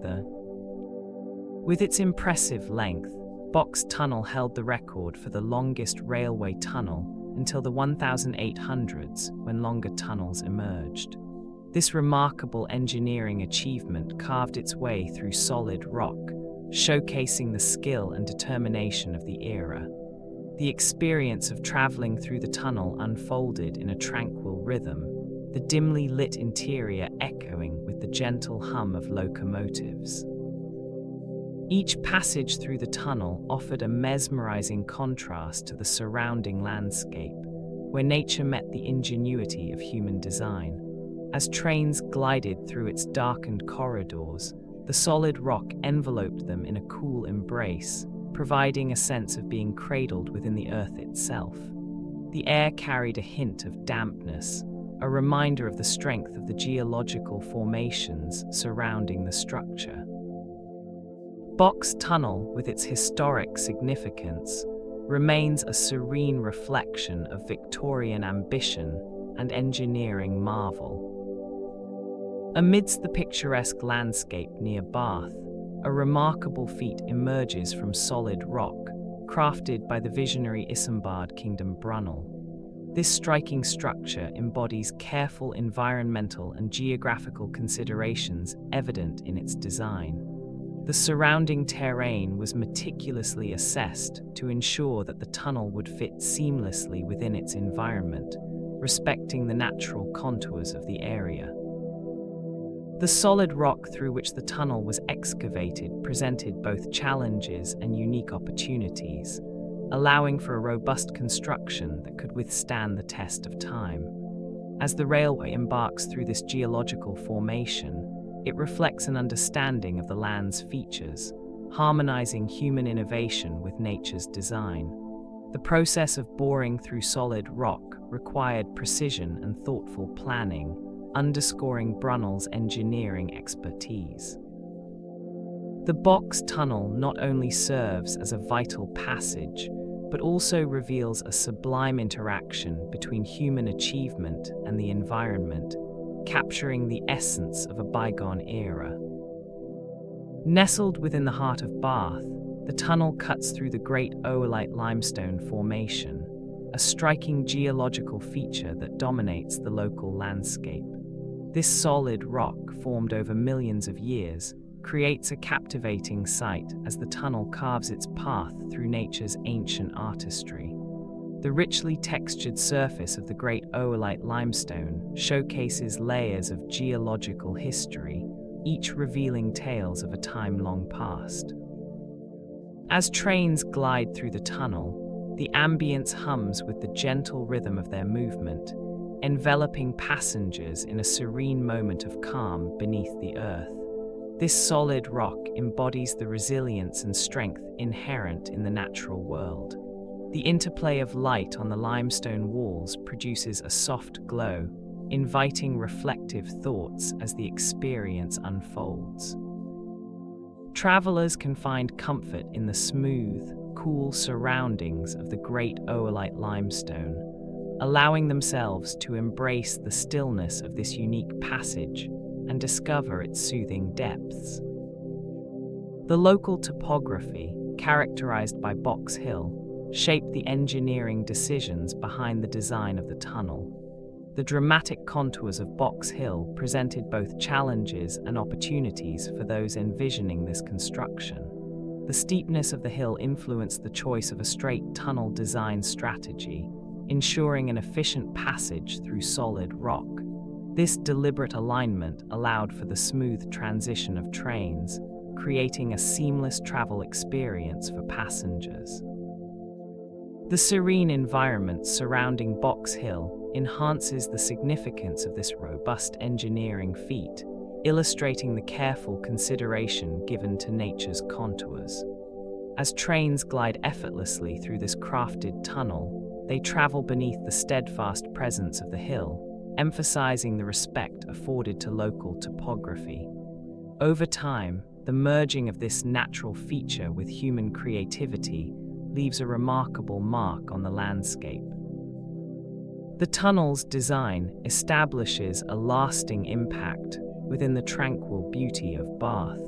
With its impressive length, Box Tunnel held the record for the longest railway tunnel until the 1800s, when longer tunnels emerged. This remarkable engineering achievement carved its way through solid rock, showcasing the skill and determination of the era. The experience of traveling through the tunnel unfolded in a tranquil rhythm, the dimly lit interior echoing with the gentle hum of locomotives. Each passage through the tunnel offered a mesmerizing contrast to the surrounding landscape, where nature met the ingenuity of human design. As trains glided through its darkened corridors, the solid rock enveloped them in a cool embrace, providing a sense of being cradled within the earth itself. The air carried a hint of dampness, a reminder of the strength of the geological formations surrounding the structure. Box Tunnel, with its historic significance, remains a serene reflection of Victorian ambition and engineering marvel. Amidst the picturesque landscape near Bath, a remarkable feat emerges from solid rock, crafted by the visionary Isambard kingdom Brunel. This striking structure embodies careful environmental and geographical considerations evident in its design. The surrounding terrain was meticulously assessed to ensure that the tunnel would fit seamlessly within its environment, respecting the natural contours of the area. The solid rock through which the tunnel was excavated presented both challenges and unique opportunities, allowing for a robust construction that could withstand the test of time. As the railway embarks through this geological formation, it reflects an understanding of the land's features, harmonizing human innovation with nature's design. The process of boring through solid rock required precision and thoughtful planning, underscoring Brunel's engineering expertise. The Box Tunnel not only serves as a vital passage, but also reveals a sublime interaction between human achievement and the environment, capturing the essence of a bygone era. Nestled within the heart of Bath, the tunnel cuts through the Great Oolite Limestone Formation, a striking geological feature that dominates the local landscape. This solid rock, formed over millions of years, creates a captivating sight as the tunnel carves its path through nature's ancient artistry. The richly textured surface of the Great Oolite Limestone showcases layers of geological history, each revealing tales of a time long past. As trains glide through the tunnel, the ambience hums with the gentle rhythm of their movement, enveloping passengers in a serene moment of calm beneath the earth. This solid rock embodies the resilience and strength inherent in the natural world. The interplay of light on the limestone walls produces a soft glow, inviting reflective thoughts as the experience unfolds. Travelers can find comfort in the smooth, cool surroundings of the great oolite limestone, allowing themselves to embrace the stillness of this unique passage and discover its soothing depths. The local topography, characterized by Box Hill, shaped the engineering decisions behind the design of the tunnel. The dramatic contours of Box Hill presented both challenges and opportunities for those envisioning this construction. The steepness of the hill influenced the choice of a straight tunnel design strategy, ensuring an efficient passage through solid rock. This deliberate alignment allowed for the smooth transition of trains, creating a seamless travel experience for passengers. The serene environment surrounding Box Hill enhances the significance of this robust engineering feat, illustrating the careful consideration given to nature's contours. As trains glide effortlessly through this crafted tunnel, they travel beneath the steadfast presence of the hill, emphasizing the respect afforded to local topography. Over time, the merging of this natural feature with human creativity leaves a remarkable mark on the landscape. The tunnel's design establishes a lasting impact within the tranquil beauty of Bath.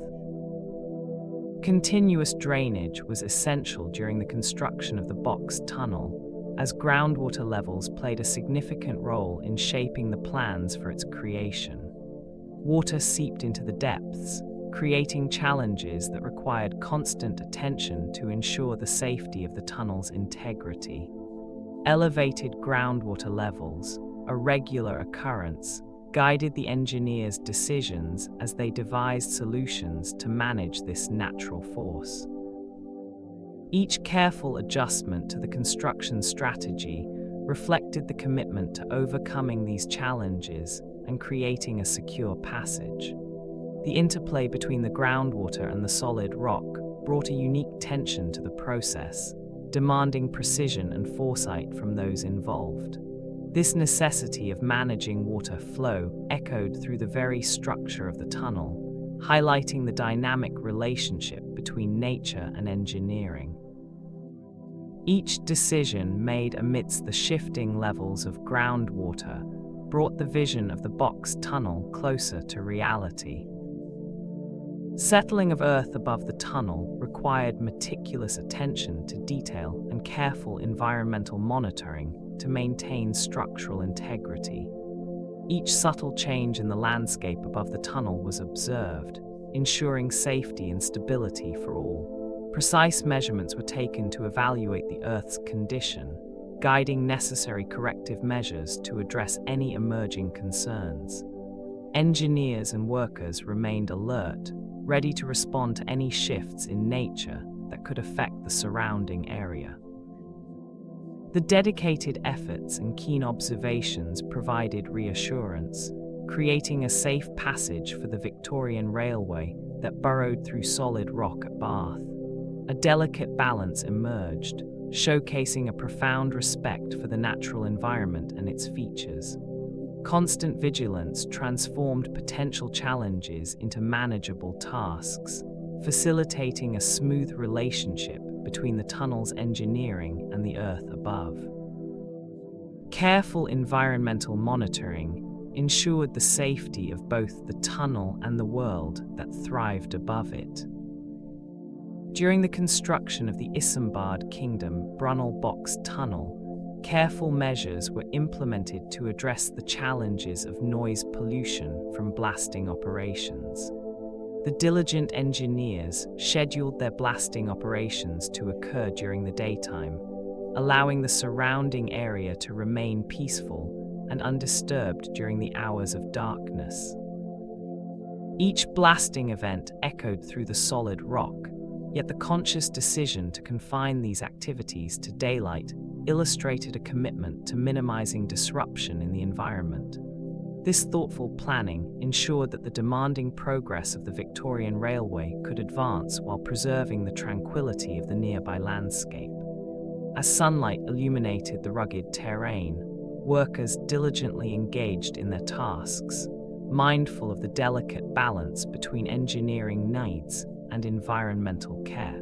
Continuous drainage was essential during the construction of the Box Tunnel, as groundwater levels played a significant role in shaping the plans for its creation. Water seeped into the depths, creating challenges that required constant attention to ensure the safety of the tunnel's integrity. Elevated groundwater levels, a regular occurrence, guided the engineers' decisions as they devised solutions to manage this natural force. Each careful adjustment to the construction strategy reflected the commitment to overcoming these challenges and creating a secure passage. The interplay between the groundwater and the solid rock brought a unique tension to the process, demanding precision and foresight from those involved. This necessity of managing water flow echoed through the very structure of the tunnel, highlighting the dynamic relationship between nature and engineering. Each decision made amidst the shifting levels of groundwater brought the vision of the Box Tunnel closer to reality. Settling of earth above the tunnel required meticulous attention to detail and careful environmental monitoring to maintain structural integrity. Each subtle change in the landscape above the tunnel was observed, ensuring safety and stability for all. Precise measurements were taken to evaluate the Earth's condition, guiding necessary corrective measures to address any emerging concerns. Engineers and workers remained alert, ready to respond to any shifts in nature that could affect the surrounding area. The dedicated efforts and keen observations provided reassurance, creating a safe passage for the Victorian Railway that burrowed through solid rock at Bath. A delicate balance emerged, showcasing a profound respect for the natural environment and its features. Constant vigilance transformed potential challenges into manageable tasks, facilitating a smooth relationship between the tunnel's engineering and the earth above. Careful environmental monitoring ensured the safety of both the tunnel and the world that thrived above it. During the construction of the Isambard Kingdom Brunel Box Tunnel, careful measures were implemented to address the challenges of noise pollution from blasting operations. The diligent engineers scheduled their blasting operations to occur during the daytime, allowing the surrounding area to remain peaceful and undisturbed during the hours of darkness. Each blasting event echoed through the solid rock, yet the conscious decision to confine these activities to daylight illustrated a commitment to minimizing disruption in the environment. This thoughtful planning ensured that the demanding progress of the Victorian Railway could advance while preserving the tranquility of the nearby landscape. As sunlight illuminated the rugged terrain, workers diligently engaged in their tasks, mindful of the delicate balance between engineering needs and environmental care.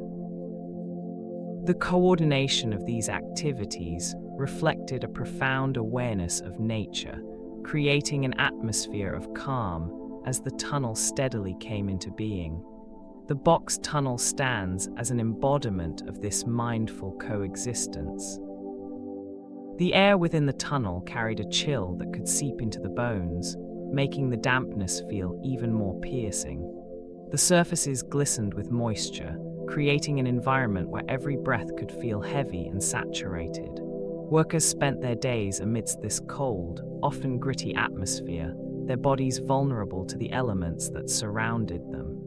The coordination of these activities reflected a profound awareness of nature, creating an atmosphere of calm as the tunnel steadily came into being. The box tunnel stands as an embodiment of this mindful coexistence. The air within the tunnel carried a chill that could seep into the bones, making the dampness feel even more piercing. The surfaces glistened with moisture, creating an environment where every breath could feel heavy and saturated. Workers spent their days amidst this cold, often gritty atmosphere, their bodies vulnerable to the elements that surrounded them.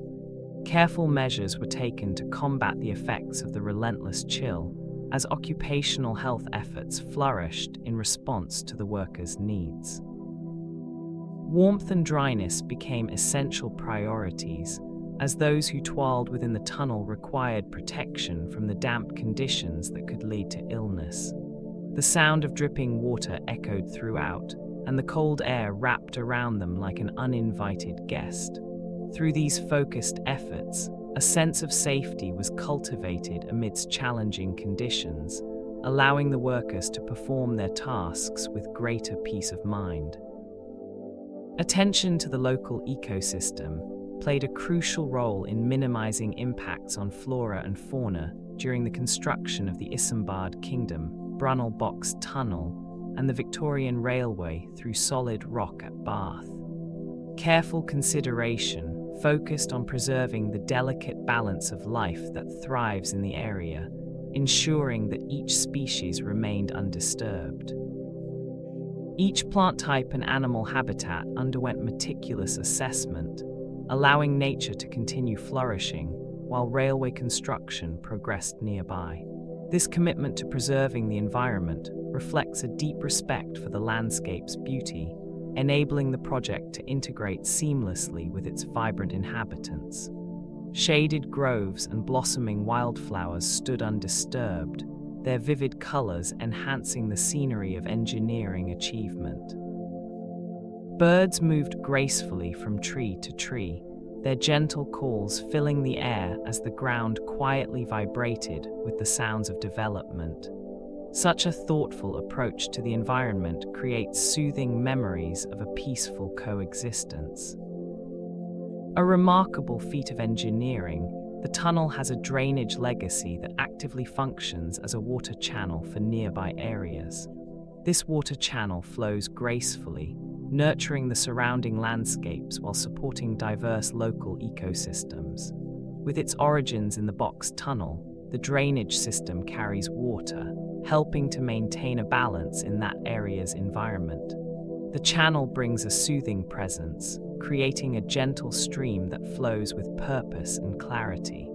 Careful measures were taken to combat the effects of the relentless chill, as occupational health efforts flourished in response to the workers' needs. Warmth and dryness became essential priorities, as those who toiled within the tunnel required protection from the damp conditions that could lead to illness. The sound of dripping water echoed throughout, and the cold air wrapped around them like an uninvited guest. Through these focused efforts, a sense of safety was cultivated amidst challenging conditions, allowing the workers to perform their tasks with greater peace of mind. Attention to the local ecosystem played a crucial role in minimizing impacts on flora and fauna during the construction of the Isambard Kingdom, Brunel Box Tunnel, and the Victorian Railway through solid rock at Bath. Careful consideration focused on preserving the delicate balance of life that thrives in the area, ensuring that each species remained undisturbed. Each plant type and animal habitat underwent meticulous assessment, allowing nature to continue flourishing while railway construction progressed nearby. This commitment to preserving the environment reflects a deep respect for the landscape's beauty, enabling the project to integrate seamlessly with its vibrant inhabitants. Shaded groves and blossoming wildflowers stood undisturbed, their vivid colors enhancing the scenery of engineering achievement. Birds moved gracefully from tree to tree, their gentle calls filling the air as the ground quietly vibrated with the sounds of development. Such a thoughtful approach to the environment creates soothing memories of a peaceful coexistence. A remarkable feat of engineering, the tunnel has a drainage legacy that actively functions as a water channel for nearby areas. This water channel flows gracefully, nurturing the surrounding landscapes while supporting diverse local ecosystems. With its origins in the box tunnel, the drainage system carries water, helping to maintain a balance in that area's environment. The channel brings a soothing presence, creating a gentle stream that flows with purpose and clarity.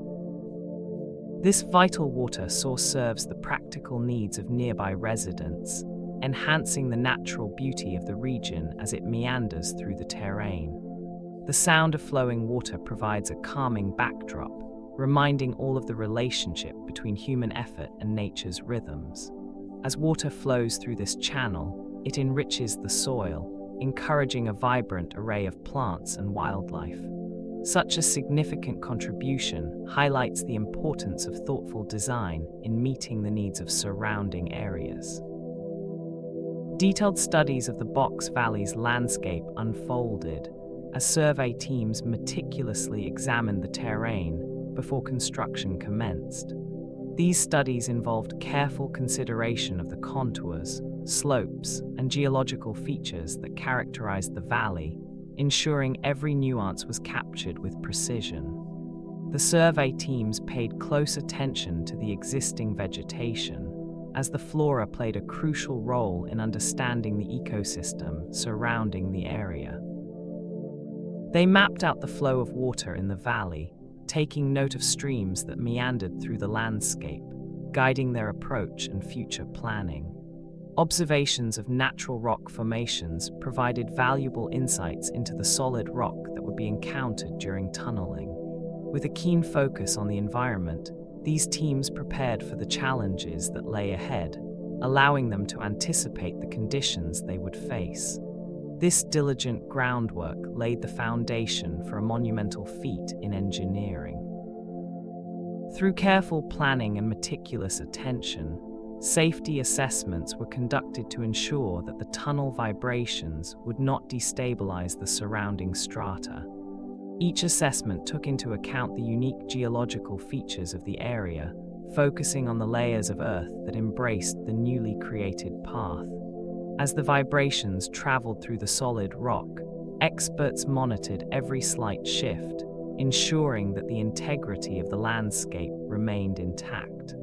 This vital water source serves the practical needs of nearby residents, enhancing the natural beauty of the region as it meanders through the terrain. The sound of flowing water provides a calming backdrop, reminding all of the relationship between human effort and nature's rhythms. As water flows through this channel, it enriches the soil, encouraging a vibrant array of plants and wildlife. Such a significant contribution highlights the importance of thoughtful design in meeting the needs of surrounding areas. Detailed studies of the Box Valley's landscape unfolded as survey teams meticulously examined the terrain before construction commenced. These studies involved careful consideration of the contours, slopes, and geological features that characterized the valley, ensuring every nuance was captured with precision. The survey teams paid close attention to the existing vegetation, as the flora played a crucial role in understanding the ecosystem surrounding the area. They mapped out the flow of water in the valley, taking note of streams that meandered through the landscape, guiding their approach and future planning. Observations of natural rock formations provided valuable insights into the solid rock that would be encountered during tunneling. With a keen focus on the environment, these teams prepared for the challenges that lay ahead, allowing them to anticipate the conditions they would face. This diligent groundwork laid the foundation for a monumental feat in engineering. Through careful planning and meticulous attention, safety assessments were conducted to ensure that the tunnel vibrations would not destabilize the surrounding strata. Each assessment took into account the unique geological features of the area, focusing on the layers of earth that embraced the newly created path. As the vibrations traveled through the solid rock, experts monitored every slight shift, ensuring that the integrity of the landscape remained intact.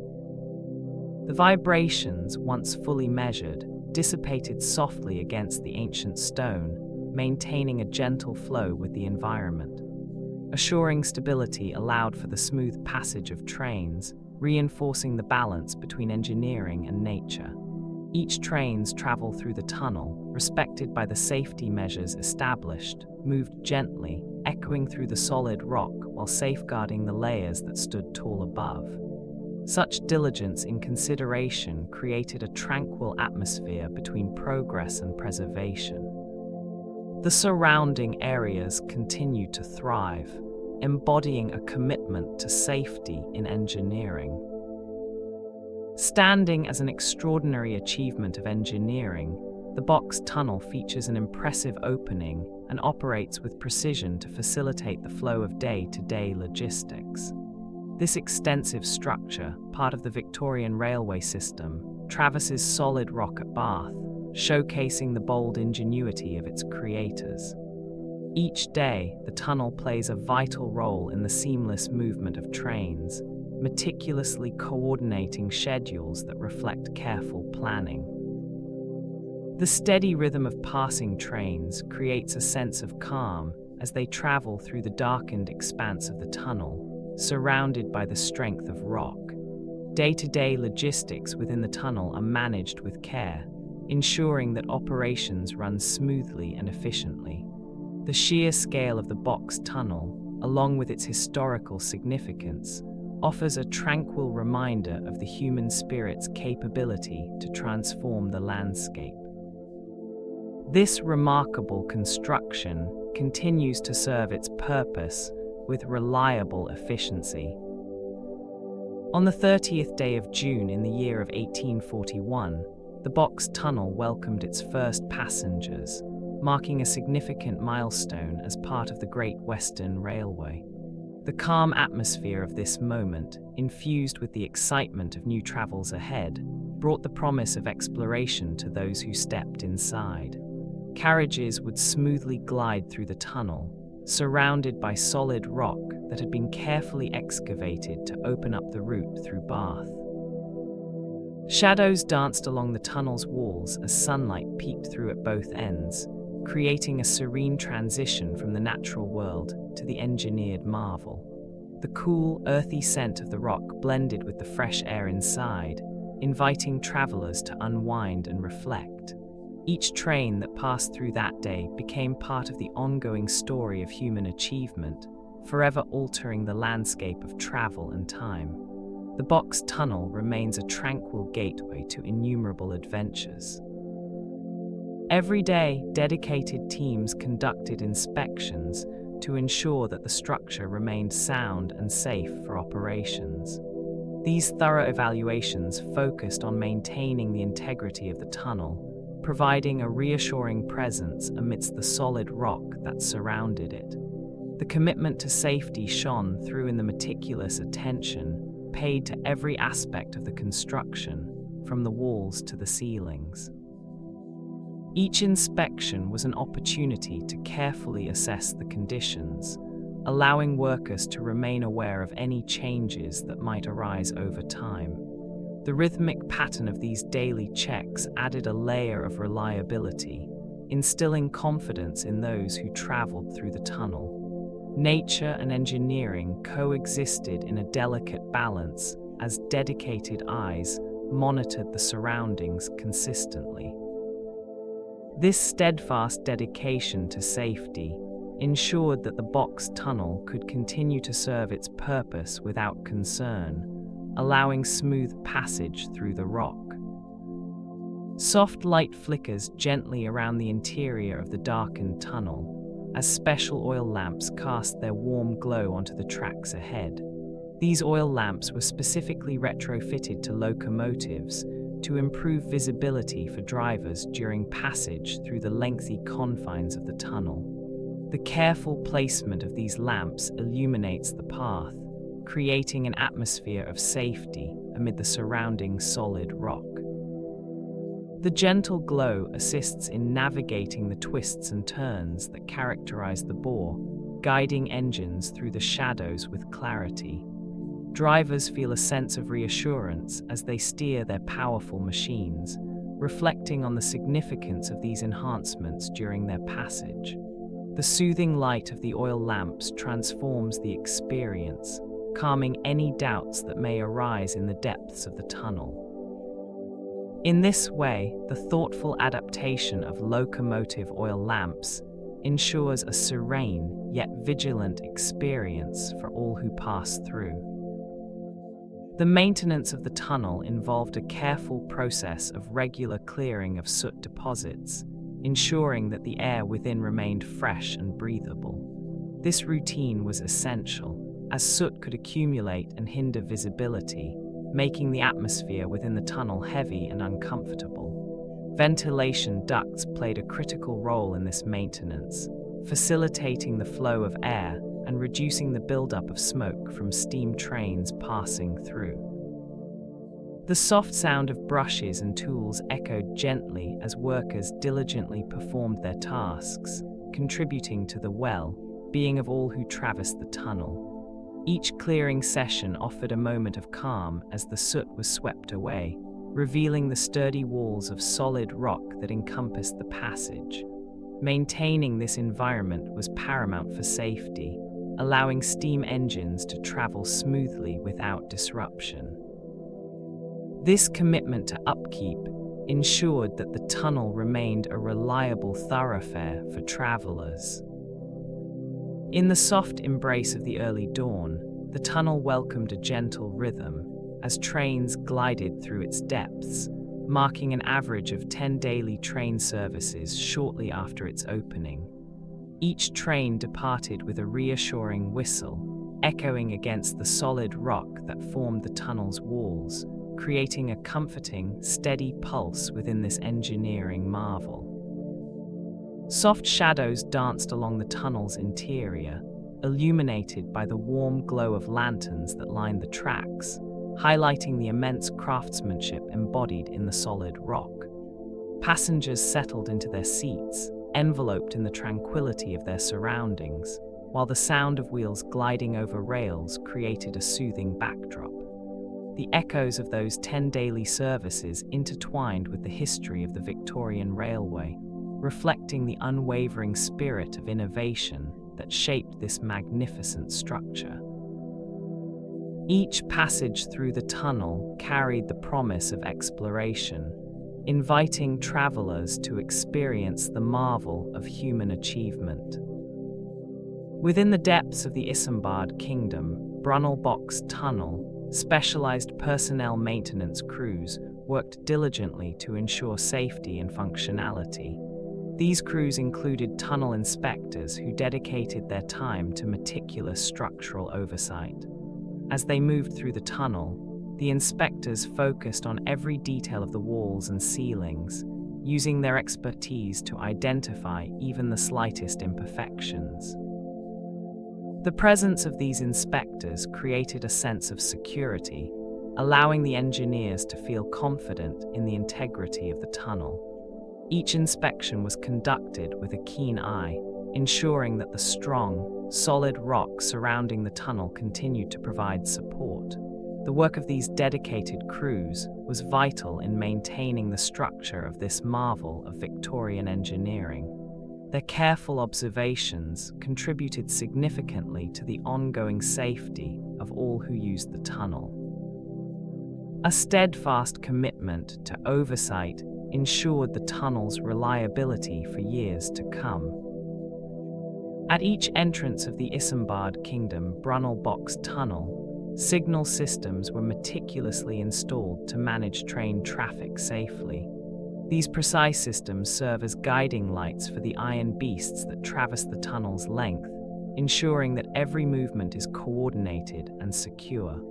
The vibrations, once fully measured, dissipated softly against the ancient stone, maintaining a gentle flow with the environment. Assuring stability allowed for the smooth passage of trains, reinforcing the balance between engineering and nature. Each trains travel through the tunnel, respected by the safety measures established, moved gently, echoing through the solid rock while safeguarding the layers that stood tall above. Such diligence in consideration created a tranquil atmosphere between progress and preservation. The surrounding areas continued to thrive, embodying a commitment to safety in engineering. Standing as an extraordinary achievement of engineering, the box tunnel features an impressive opening and operates with precision to facilitate the flow of day-to-day logistics. This extensive structure, part of the Victorian railway system, traverses solid rock at Bath, showcasing the bold ingenuity of its creators. Each day, the tunnel plays a vital role in the seamless movement of trains, meticulously coordinating schedules that reflect careful planning. The steady rhythm of passing trains creates a sense of calm as they travel through the darkened expanse of the tunnel, surrounded by the strength of rock. Day-to-day logistics within the tunnel are managed with care, ensuring that operations run smoothly and efficiently. The sheer scale of the box tunnel, along with its historical significance, offers a tranquil reminder of the human spirit's capability to transform the landscape. This remarkable construction continues to serve its purpose with reliable efficiency. On the 30th day of June in the year of 1841, the box tunnel welcomed its first passengers, marking a significant milestone as part of the Great Western Railway. The calm atmosphere of this moment, infused with the excitement of new travels ahead, brought the promise of exploration to those who stepped inside. Carriages would smoothly glide through the tunnel, surrounded by solid rock that had been carefully excavated to open up the route through Bath. Shadows danced along the tunnel's walls as sunlight peeked through at both ends, creating a serene transition from the natural world to the engineered marvel. The cool, earthy scent of the rock blended with the fresh air inside, inviting travelers to unwind and reflect. Each train that passed through that day became part of the ongoing story of human achievement, forever altering the landscape of travel and time. The box tunnel remains a tranquil gateway to innumerable adventures. Every day, dedicated teams conducted inspections to ensure that the structure remained sound and safe for operations. These thorough evaluations focused on maintaining the integrity of the tunnel, providing a reassuring presence amidst the solid rock that surrounded it. The commitment to safety shone through in the meticulous attention paid to every aspect of the construction, from the walls to the ceilings. Each inspection was an opportunity to carefully assess the conditions, allowing workers to remain aware of any changes that might arise over time. The rhythmic pattern of these daily checks added a layer of reliability, instilling confidence in those who traveled through the tunnel. Nature and engineering coexisted in a delicate balance as dedicated eyes monitored the surroundings consistently. This steadfast dedication to safety ensured that the box tunnel could continue to serve its purpose without concern, allowing smooth passage through the rock. Soft light flickers gently around the interior of the darkened tunnel as special oil lamps cast their warm glow onto the tracks ahead. These oil lamps were specifically retrofitted to locomotives to improve visibility for drivers during passage through the lengthy confines of the tunnel. The careful placement of these lamps illuminates the path, creating an atmosphere of safety amid the surrounding solid rock. The gentle glow assists in navigating the twists and turns that characterize the bore, guiding engines through the shadows with clarity. Drivers feel a sense of reassurance as they steer their powerful machines, reflecting on the significance of these enhancements during their passage. The soothing light of the oil lamps transforms the experience, calming any doubts that may arise in the depths of the tunnel. In this way, the thoughtful adaptation of locomotive oil lamps ensures a serene yet vigilant experience for all who pass through. The maintenance of the tunnel involved a careful process of regular clearing of soot deposits, ensuring that the air within remained fresh and breathable. This routine was essential, as soot could accumulate and hinder visibility, making the atmosphere within the tunnel heavy and uncomfortable. Ventilation ducts played a critical role in this maintenance, facilitating the flow of air and reducing the buildup of smoke from steam trains passing through. The soft sound of brushes and tools echoed gently as workers diligently performed their tasks, contributing to the well-being of all who traversed the tunnel. Each clearing session offered a moment of calm as the soot was swept away, revealing the sturdy walls of solid rock that encompassed the passage. Maintaining this environment was paramount for safety, allowing steam engines to travel smoothly without disruption. This commitment to upkeep ensured that the tunnel remained a reliable thoroughfare for travelers. In the soft embrace of the early dawn, the tunnel welcomed a gentle rhythm as trains glided through its depths, marking an average of 10 daily train services shortly after its opening. Each train departed with a reassuring whistle, echoing against the solid rock that formed the tunnel's walls, creating a comforting, steady pulse within this engineering marvel. Soft shadows danced along the tunnel's interior, illuminated by the warm glow of lanterns that lined the tracks, highlighting the immense craftsmanship embodied in the solid rock. Passengers settled into their seats, enveloped in the tranquility of their surroundings, while the sound of wheels gliding over rails created a soothing backdrop. The echoes of those 10 daily services intertwined with the history of the Victorian Railway, reflecting the unwavering spirit of innovation that shaped this magnificent structure. Each passage through the tunnel carried the promise of exploration, inviting travelers to experience the marvel of human achievement. Within the depths of the Isambard kingdom, Brunel Box Tunnel, specialized personnel maintenance crews worked diligently to ensure safety and functionality. These crews included tunnel inspectors who dedicated their time to meticulous structural oversight. As they moved through the tunnel, the inspectors focused on every detail of the walls and ceilings, using their expertise to identify even the slightest imperfections. The presence of these inspectors created a sense of security, allowing the engineers to feel confident in the integrity of the tunnel. Each inspection was conducted with a keen eye, ensuring that the strong, solid rock surrounding the tunnel continued to provide support. The work of these dedicated crews was vital in maintaining the structure of this marvel of Victorian engineering. Their careful observations contributed significantly to the ongoing safety of all who used the tunnel. A steadfast commitment to oversight ensured the tunnel's reliability for years to come. At each entrance of the Isambard Kingdom Brunel Box Tunnel, signal systems were meticulously installed to manage train traffic safely. These precise systems serve as guiding lights for the iron beasts that traverse the tunnel's length, ensuring that every movement is coordinated and secure.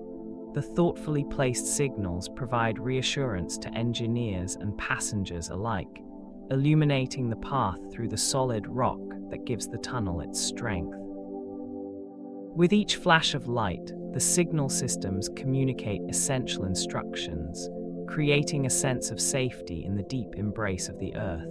The thoughtfully placed signals provide reassurance to engineers and passengers alike, illuminating the path through the solid rock that gives the tunnel its strength. With each flash of light, the signal systems communicate essential instructions, creating a sense of safety in the deep embrace of the earth.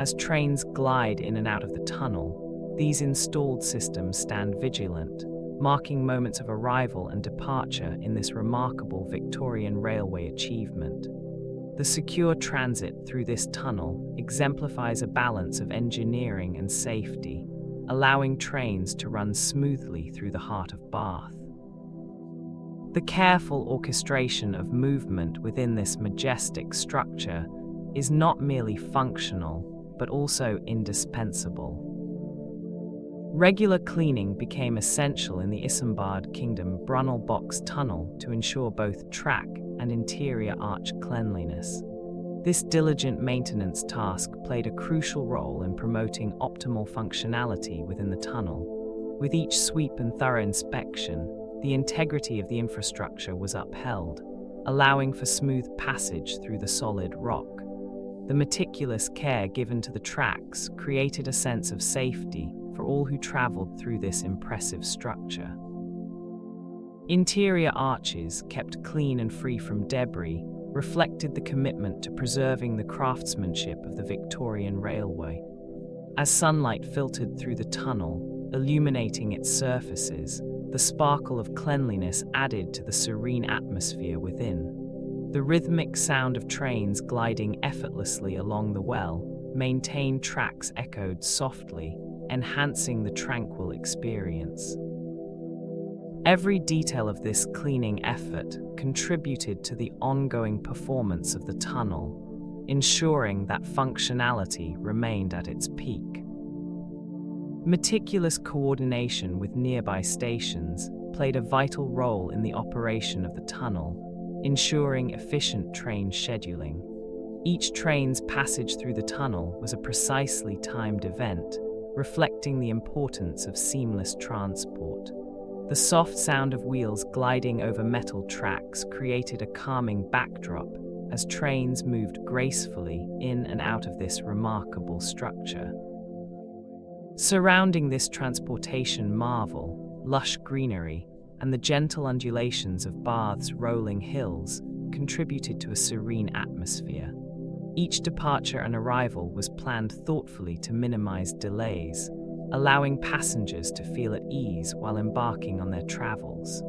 As trains glide in and out of the tunnel, these installed systems stand vigilant, marking moments of arrival and departure in this remarkable Victorian railway achievement. The secure transit through this tunnel exemplifies a balance of engineering and safety, allowing trains to run smoothly through the heart of Bath. The careful orchestration of movement within this majestic structure is not merely functional, but also indispensable. Regular cleaning became essential in the Isambard Kingdom Brunel Box Tunnel to ensure both track and interior arch cleanliness. This diligent maintenance task played a crucial role in promoting optimal functionality within the tunnel. With each sweep and thorough inspection, the integrity of the infrastructure was upheld, allowing for smooth passage through the solid rock. The meticulous care given to the tracks created a sense of safety for all who traveled through this impressive structure. Interior arches, kept clean and free from debris, reflected the commitment to preserving the craftsmanship of the Victorian Railway. As sunlight filtered through the tunnel, illuminating its surfaces, the sparkle of cleanliness added to the serene atmosphere within. The rhythmic sound of trains gliding effortlessly along the well-maintained tracks echoed softly, enhancing the tranquil experience. Every detail of this cleaning effort contributed to the ongoing performance of the tunnel, ensuring that functionality remained at its peak. Meticulous coordination with nearby stations played a vital role in the operation of the tunnel, ensuring efficient train scheduling. Each train's passage through the tunnel was a precisely timed event, reflecting the importance of seamless transport. The soft sound of wheels gliding over metal tracks created a calming backdrop as trains moved gracefully in and out of this remarkable structure. Surrounding this transportation marvel, lush greenery and the gentle undulations of Bath's rolling hills contributed to a serene atmosphere. Each departure and arrival was planned thoughtfully to minimize delays, allowing passengers to feel at ease while embarking on their travels.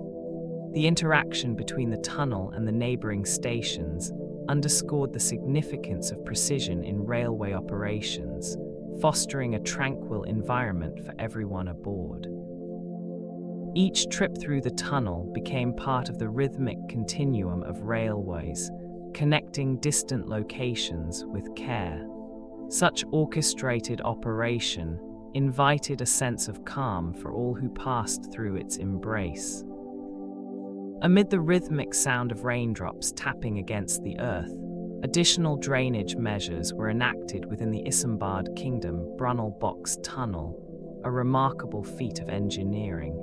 The interaction between the tunnel and the neighboring stations underscored the significance of precision in railway operations, fostering a tranquil environment for everyone aboard. Each trip through the tunnel became part of the rhythmic continuum of railways, connecting distant locations with care. Such orchestrated operation invited a sense of calm for all who passed through its embrace. Amid the rhythmic sound of raindrops tapping against the earth, additional drainage measures were enacted within the Isambard Kingdom Brunel Box Tunnel, a remarkable feat of engineering.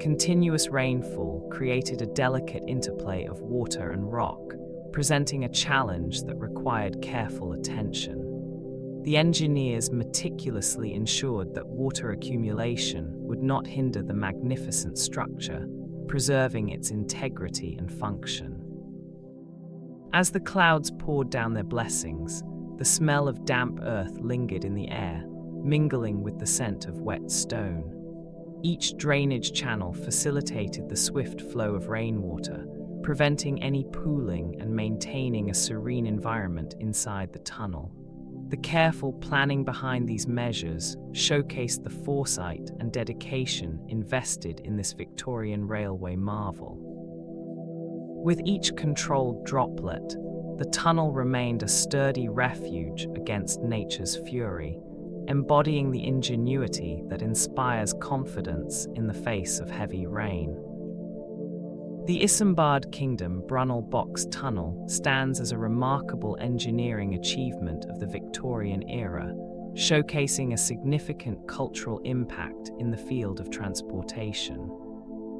Continuous rainfall created a delicate interplay of water and rock, presenting a challenge that required careful attention. The engineers meticulously ensured that water accumulation would not hinder the magnificent structure, preserving its integrity and function. As the clouds poured down their blessings, the smell of damp earth lingered in the air, mingling with the scent of wet stone. Each drainage channel facilitated the swift flow of rainwater, preventing any pooling and maintaining a serene environment inside the tunnel. The careful planning behind these measures showcased the foresight and dedication invested in this Victorian railway marvel. With each controlled droplet, the tunnel remained a sturdy refuge against nature's fury, embodying the ingenuity that inspires confidence in the face of heavy rain. The Isambard Kingdom Brunel Box Tunnel stands as a remarkable engineering achievement of the Victorian era, showcasing a significant cultural impact in the field of transportation.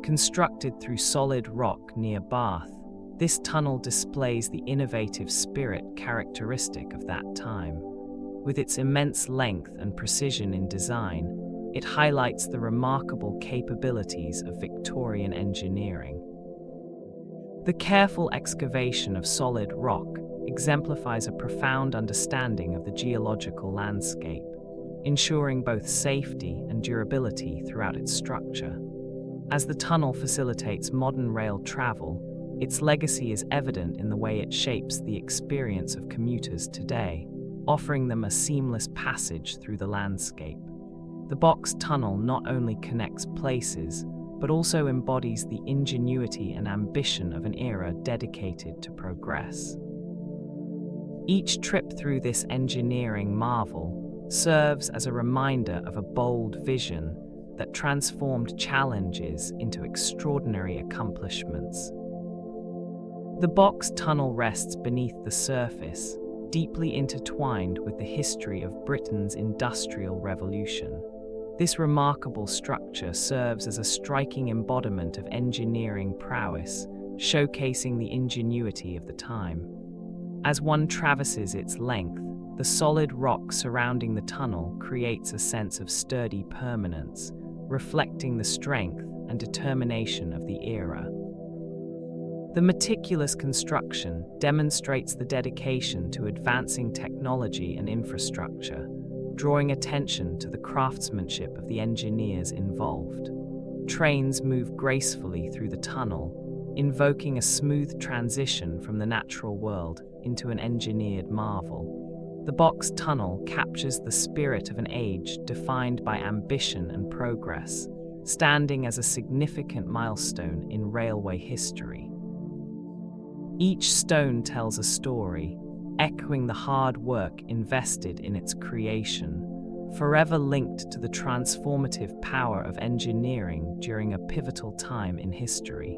Constructed through solid rock near Bath, this tunnel displays the innovative spirit characteristic of that time. With its immense length and precision in design, it highlights the remarkable capabilities of Victorian engineering. The careful excavation of solid rock exemplifies a profound understanding of the geological landscape, ensuring both safety and durability throughout its structure. As the tunnel facilitates modern rail travel, its legacy is evident in the way it shapes the experience of commuters today, offering them a seamless passage through the landscape. The box tunnel not only connects places, but also embodies the ingenuity and ambition of an era dedicated to progress. Each trip through this engineering marvel serves as a reminder of a bold vision that transformed challenges into extraordinary accomplishments. The box tunnel rests beneath the surface, deeply intertwined with the history of Britain's Industrial Revolution. This remarkable structure serves as a striking embodiment of engineering prowess, showcasing the ingenuity of the time. As one traverses its length, the solid rock surrounding the tunnel creates a sense of sturdy permanence, reflecting the strength and determination of the era. The meticulous construction demonstrates the dedication to advancing technology and infrastructure, drawing attention to the craftsmanship of the engineers involved. Trains move gracefully through the tunnel, invoking a smooth transition from the natural world into an engineered marvel. The box tunnel captures the spirit of an age defined by ambition and progress, standing as a significant milestone in railway history. Each stone tells a story, echoing the hard work invested in its creation, forever linked to the transformative power of engineering during a pivotal time in history.